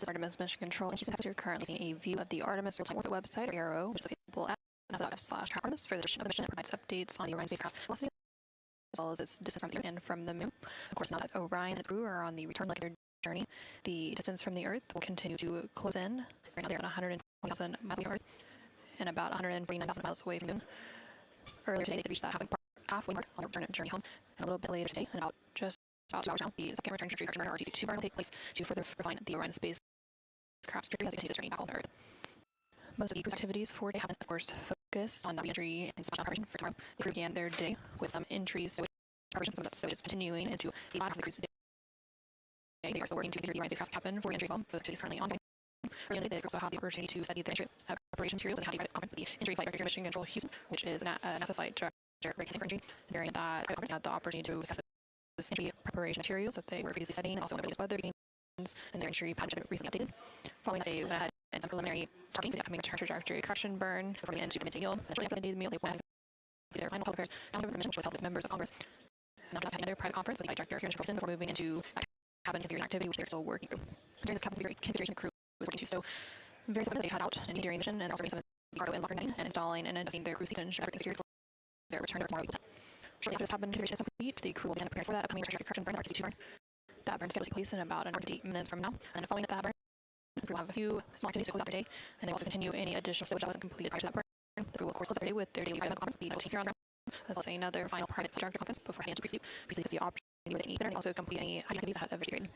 This is Artemis Mission Control in Houston, Texas. You're currently seeing a view of the Artemis real-time orbit website, or ARO, which is available at NASA.gov/Artemis for the duration of the mission. It provides updates on the Orion spacecraft's velocity as well as its distance from the Earth and from the Moon. Of course, now that Orion and its crew are on the return leg of their journey, the distance from the Earth will continue to close in. Right now, they're at 120,000 miles away from Earth and about 149,000 miles away from the Moon. Earlier today, they reached that halfway mark on their journey home, and a little bit later today, and about 2 hours now, the second return trajectory correction burn, or RTC2 burn, will take place to further refine the Orion spacecraft's trajectory as it continues its journey back home to Earth. Most of the crew's activities for today have been, of course, focused on the re-entry and splashdown preparation for tomorrow. The crew began their day with some entries, so preparations, some of that stowage is continuing into the latter half of the crew's day. They are still working to configure the Orion spacecraft cabin for re-entry as well, but the activity is currently ongoing. Earlier today, they also have the opportunity to study the entry preparation materials and how to private conference the entry flight director Mission Control Houston, which is a NASA flight director for entry. During that conference, they had the opportunity to assess those entry preparation materials that they were previously studying, and also one of the weather beacons and their entry pattern that recently updated. Following that, they went ahead and some preliminary talking for the upcoming return trajectory correction burn before we end to the midday meal. And shortly after the meal, they went ahead to their final public affairs town government mission, which was held with members of Congress. And after that, had another private conference with the flight director here in Houston before moving into cabin configuration activity, which they're still working through. During this cabin configuration, the crew was working to stow various equipment that they had out and during the mission, and also bringing some of the cargo in locker 9 and installing and adjusting their crew seat to ensure everything's secured for their return to tomorrow. Shortly after this cabin configuration is complete, the crew will begin preparing for that upcoming trajectory correction burn, the RTC2 burn. That burn is scheduled to take place in about 8 minutes from now, and following that burn, the crew will have a few small activities to close out their day, and they will also continue any additional stowage that wasn't completed prior to that burn. The crew will, of course, close out their day with their daily private conference, the OTC on ground, as well as another final private trajectory conference before heading to pre-sleep. Pre-sleep is the opportunity where they can eat dinner and also complete any activities ahead of receipt.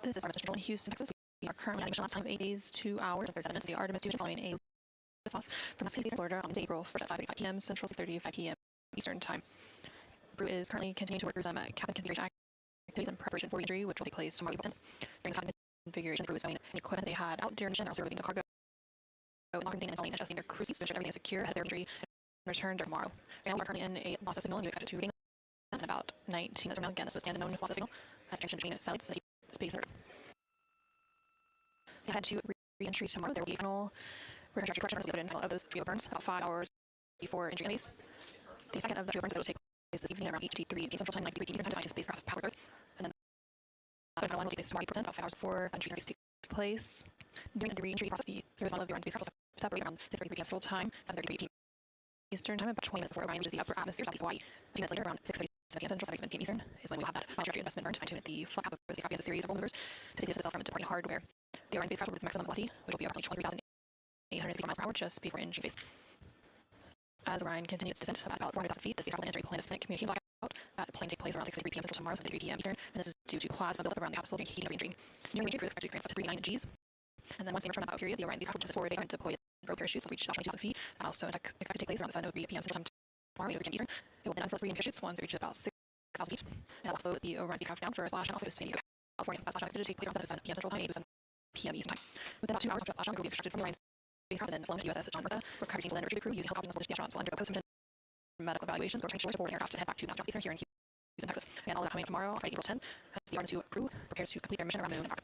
This is Artemis Control in Houston, Texas. We are currently at a mission last time of 8 days, 2 hours, and 37 minutes of the Artemis 2 mission following a liftoff from Mexico City, Florida on Wednesday, April 1st at 5:35 p.m. Central, 6:35 p.m. Eastern Time. Crew is currently continuing to work through some cabin configuration activities in preparation for re-entry, which will take place tomorrow, April 10th. During this cabin configuration, the crew is showing any equipment they had out during the mission. They're also removing some cargo and locking and installing and adjusting their crew seats to ensure everything is secure ahead of their re-entry and return tomorrow. Right now, we're currently in a loss of signal, and we expect it to regain in about 19 minutes from now. Again, this is an unknown loss of signal as connection between satellites and space nerd. They had to re-entry tomorrow. There will be a final retrajectory correction put in of those trio burns about 5 hours before entry base. The second of the trio burns that will take place this evening around 8:53 p.m. Central Time, 9:03 p.m. Eastern Time to spacecraft's power third. And then the final one will take place tomorrow, April 10th, about 5 hours before entry takes place. During the re-entry process, the service model of the Orion spacecraft will separate around 6:33 p.m. Central Time, 7:33 p.m. Eastern Time, about 20 minutes before Orion reaches the upper atmosphere southeast Hawaii. A few minutes later, around 6:37 p.m. Central, 7:37 p.m. Eastern, is when we'll have that final trajectory investment burn to fine-tune the flight path of the spacecraft via the series of roll maneuvers to save itself from departing hardware. The Orion spacecraft will reach its maximum velocity, which will be approximately 23,864 miles per hour just before entry phase. As Orion continues its descent about 400,000 feet, the spacecraft will enter a planetesic communication blackout. That plane takes place around 6:33 p.m. Central tomorrow, 7:33 p.m. Eastern, and this is due to plasma buildup around the capsule during heating of re-entry. During re-entry, crew is expected to experience up to 39 Gs. And then once they return from that period, the Orion spacecraft will just forward and deploy rogue parachutes will reach about 20,000 feet. Milestone expected to take place around 7:03 p.m. Central Time tomorrow, 8:03 p.m. Eastern. It will then unfurl 3 parachutes once it reaches about 6,000 feet. And that will slow the Orion spacecraft down for a splash off of San Diego, California. That splash off is expected to take place around 7 p.m. Central Time, 8:07 p.m. Eastern Time. Within about 2 hours after that splash off, it will be extracted from the Orion spacecraft and then flown to USS John Martha, where recovery teams will then retrieve the crew using helicopters and the astronauts will undergo post-mission medical evaluations or change shores to board an aircraft and head back to Massachusetts here in Houston, Texas. And all of that coming up tomorrow, Friday, April 10th, as the Artemis 2 crew prepares to complete their mission around the moon and back.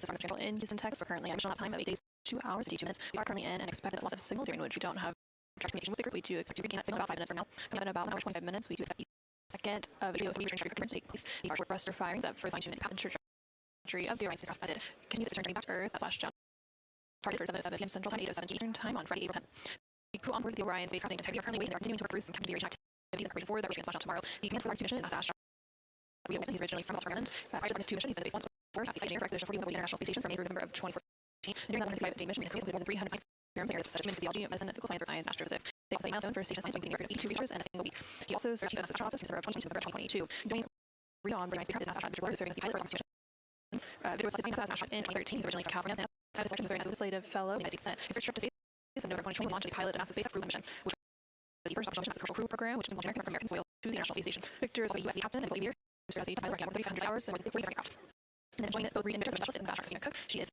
this is Artemis Channel in Houston, Texas. We're currently at mission time of 8 days, 2 hours, 52 minutes. We are currently in an expected loss of signal, during which we don't have direct communication with the group. We do expect to regain that signal about 5 minutes from now. In about 1 hour 25 minutes, we do expect the second of a trio of 3 return trajectory to take place. These are short thruster firings that further fine-tune the path and trajectory of the Orion spacecraft as it continues to return journey back to Earth / down. Target for 7:07 p.m. Central Time, 8:07 Eastern Time on Friday, April 10th. The crew on board the Orion spacecraft and are currently waiting. They are continuing to work through some configuration activities that for that we're going to tomorrow. The command for the mission is NASA astronaut. He's originally from Australia. Prior to this 2 mission, he's been the base once before, has the engineer for Expedition 41 the International Space Station from April to November of 2014. And during that 155-day mission, he has completed more than 300 science experiments in areas such as physiology, medicine, physical science, or science, astrophysics. They also a milestone for station science by completing a record of 82 researchers in a single week. He also served chief of the Central Office from December of 2020 to November of 2022. Joining Rita on the Orion spacecraft is NASA astronaut Trebor, serving as the pilot for the mission. Victor was selected by NASA as an astronaut in 2013. He's originally from California. Time of selection was during as a legislative fellow in the United States Senate. His research trip to space in November 2020 launched the pilot of NASA's SpaceX Crew mission, which was the first official mission of the Commercial Crew program, which involved American from American soil to the International Space Station. Victor is also a U.S. captain and a leader who served as a pilot working out more than 300 hours and more than 40 aircraft. And then joined both Reed and Victor, specialist in NASA astronaut Christina Cook. She is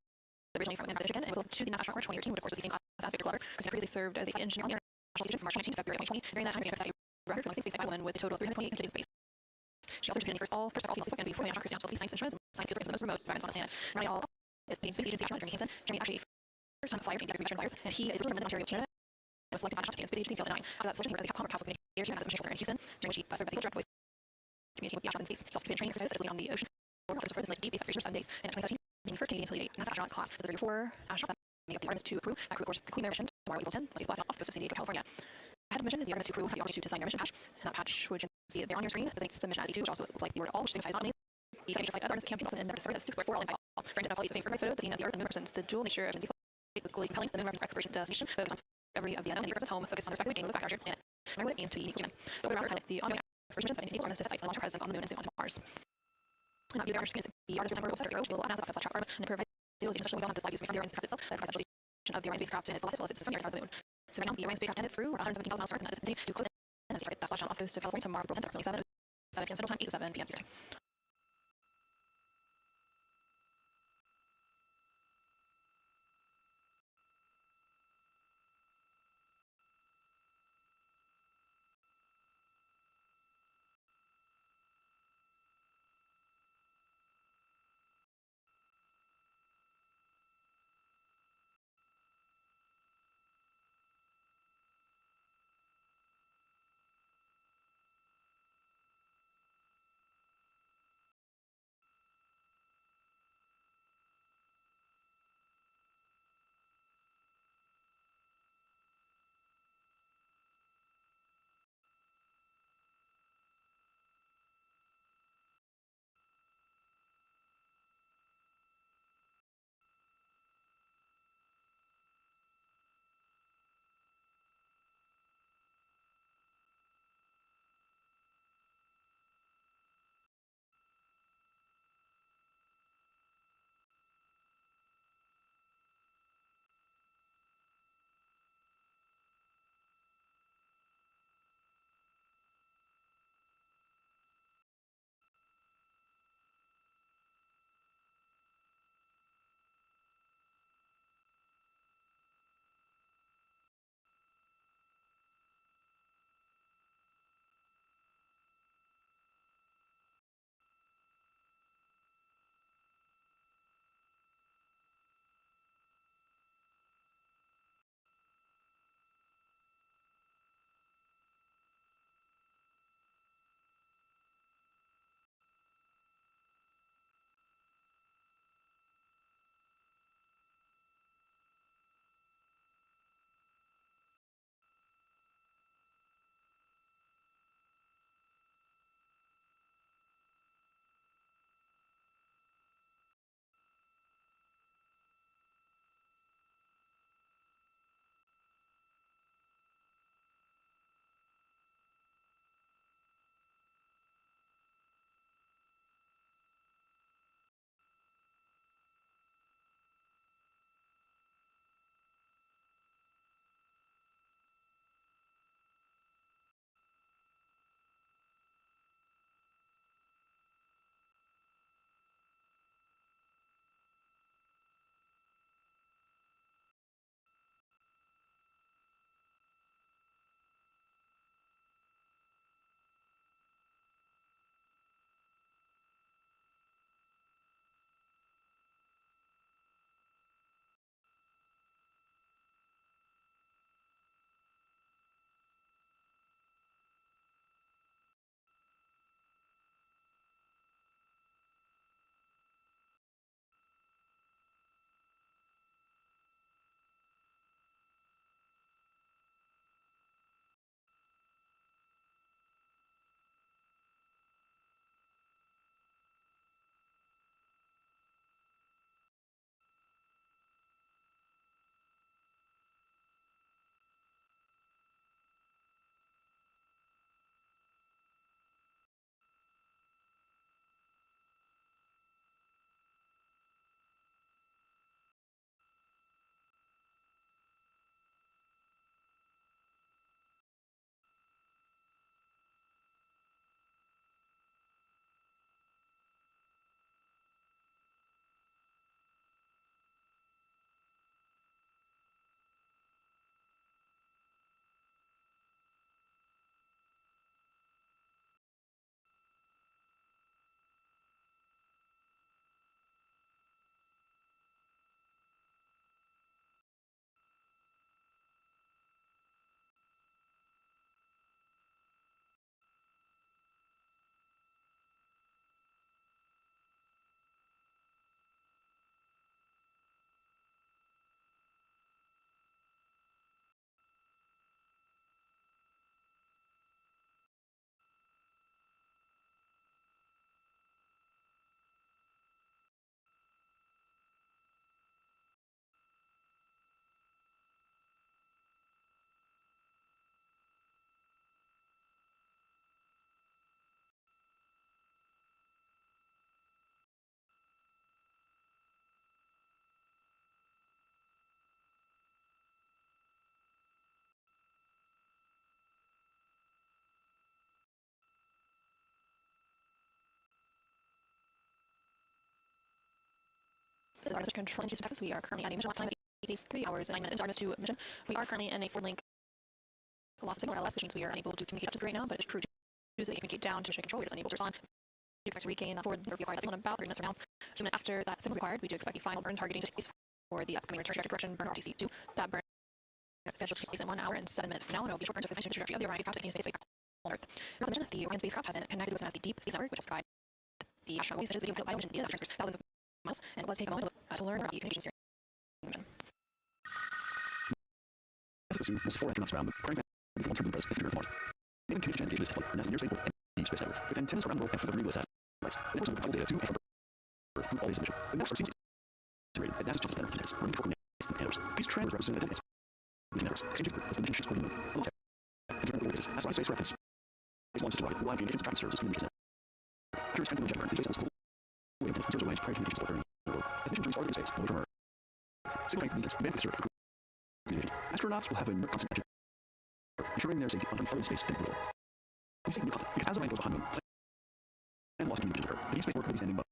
originally from Memphis, Michigan, and was to the NASA astronaut Corps in 2013, which of course is the same class as Victor Glover. Christina previously served as a flight engineer on the International Station from March 19 to February 2020. During that time, Christina set a record for the space flight woman with a total of 328 completed space. She also participated in first of all female spaceflight and before astronaut Christina studied science instruments and science field for the most remote environments on the planet. Not all is being space agency astronaut Jeremy Hansen. Jeremy is actually a first-time flyer between the veteran flyers, and he is really from Ontario, Canada. And was selected by national space agency in 2009. After that selection, he was the Capcom House communicator here at mission in Houston, during which he served as the direct voice communicating with the astronaut in space. He's also been training exercises on the ocean floor for his like 8 base expeditions for 7 days. And in 2017, being the first Canadian to lead a NASA astronaut class. So there are 4 astronauts that make up the Artemis 2 crew. That crew, of course, conclude their mission tomorrow, April 10th, once he's flying off the coast of San Diego, California. Ahead of the mission, the Artemis 2 crew had the opportunity to design their mission patch. And that patch, which you can see there on your screen, designates the mission as E2, which also looks like the word all, which signifies not only the second flight of Artemis campaign, also in never served as 2 4 all in by all. For individual the famous photo, the scene of the Earth and Moon represents the dual nature of the equally compelling. The Moon represents exploration destination, focused on discovery of the unknown, and the Earth represents home, focused on the respective gain of the back planet. Remember what it means to be unique human. The round highlights the ongoing explorations that enable Artemis to set sights on long-term presence on the Moon and soon onto Mars. And the Artemis is the Artemis represents the website, the NASA website track Artemis, and it provides deals in special we don't have this live use from the Orion spacecraft itself, that provides visualization of the Orion spacecraft and its velocity system from the Earth and the Moon. So right now, the Orion spacecraft and its crew are 117,000 miles north, and that is continuing to close in as they target that splash down off coast of California tomorrow, April 10th, approximately 7 p.m. Central Time, 8:07 p.m. Eastern. This is Artemis Control in Houston, Texas. We are currently at a mission last time at 8 days, 3 hours, and 9 minutes into Artemis 2 mission. We are currently in a forward-link loss of signal at LS, which means we are unable to communicate up to the right now, but it's true to use that you communicate down to mission control. We're just unable to respond. We expect to regain that forward required that signal in about 30 minutes from now. A few minutes after that signal is required, we do expect the final burn targeting to take place for the upcoming return trajectory correction burn RTC2. That burn is scheduled to take place in 1 hour and 7 minutes from now, and it will be a short burn to finish the trajectory of the Orion spacecraft taking space on Earth. Throughout the mission, the Orion spacecraft has been connected with the Deep Space Network, which has provided the astronaut such as video bio mission data that transfers thousands of miles. And let's take a moment to learn about the communications steering mission. Was 4 astronauts around the program before turning the president of Mars. They then communication engaged with NASA Near Stable and Deep Space Network with antennas around the world and for the remote satellites. They also provide data to and from Earth through all these mission. The networks are seamlessly integrated at NASA's Johnson Center running before networks. These transmitters represent identities. These networks exchange as the mission ships toward the moon. On the and different organs. As space reference is launched to provide reliable communications traffic services to the mission. After its strengthening the jet burn, the space will way antennas steers away to prior communications support during the road. As the mission journeys farther into space, away from Earth. Signal strength needs bandwidth served for communication. Astronauts will have a constant connection, ensuring their safety on further space than before. We seek new constant because as the Orion goes behind the moon, and lost communications occur. The Deep Space Network will be standing by.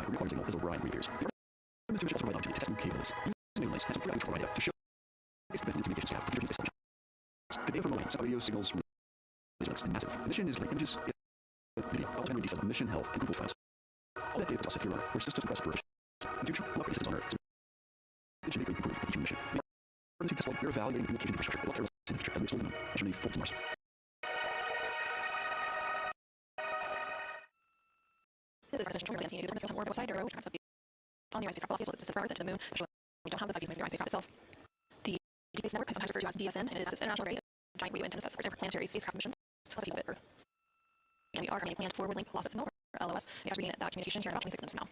Recording signal as Orion reappears. The mission also provide opportunity to test new cables. Using links has some pre-outreach for radio to show the communications you have for future Deep Space missions. The data from Orion, audio signals, measurements, and massive. The mission is like images, video, documentary details of mission, health, and group files. All that data is processed through Runner, where systems compress version. In future, we'll upgrade systems on Earth. It should be improved for each mission. We are evaluating communication infrastructure, what careless infrastructure as we explore the moon, and journey forward to Mars. This is Artemis Control. We're dancing into the orbit website, which turns out to be on the Orion spacecraft velocity, so it's just farther to the moon. We don't have the side views of the Orion spacecraft itself. The Deep Space Network is sometimes referred to as DSN, and it is NASA's international array of giant radio antennas that supports interplanetary spacecraft missions, plus a gigabit Earth. And we are currently planned forward link loss signal, or LOS. We have to regain that communication here in about 26 minutes from now.